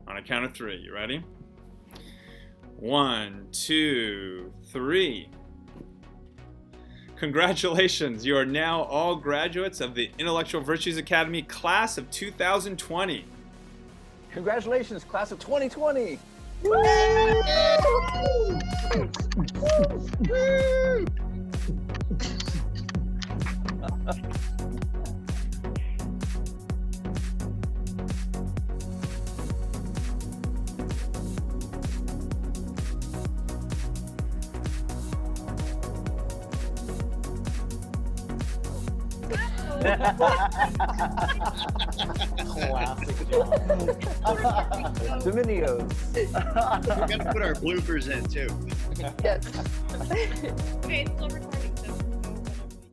On a count of 3, you ready? 1, 2, 3. Congratulations, you are now all graduates of the Intellectual Virtues Academy class of 2020. Congratulations, class of 2020! Classic job. Dominios. We're gonna put our bloopers in too. Yes. Okay, it's still recording.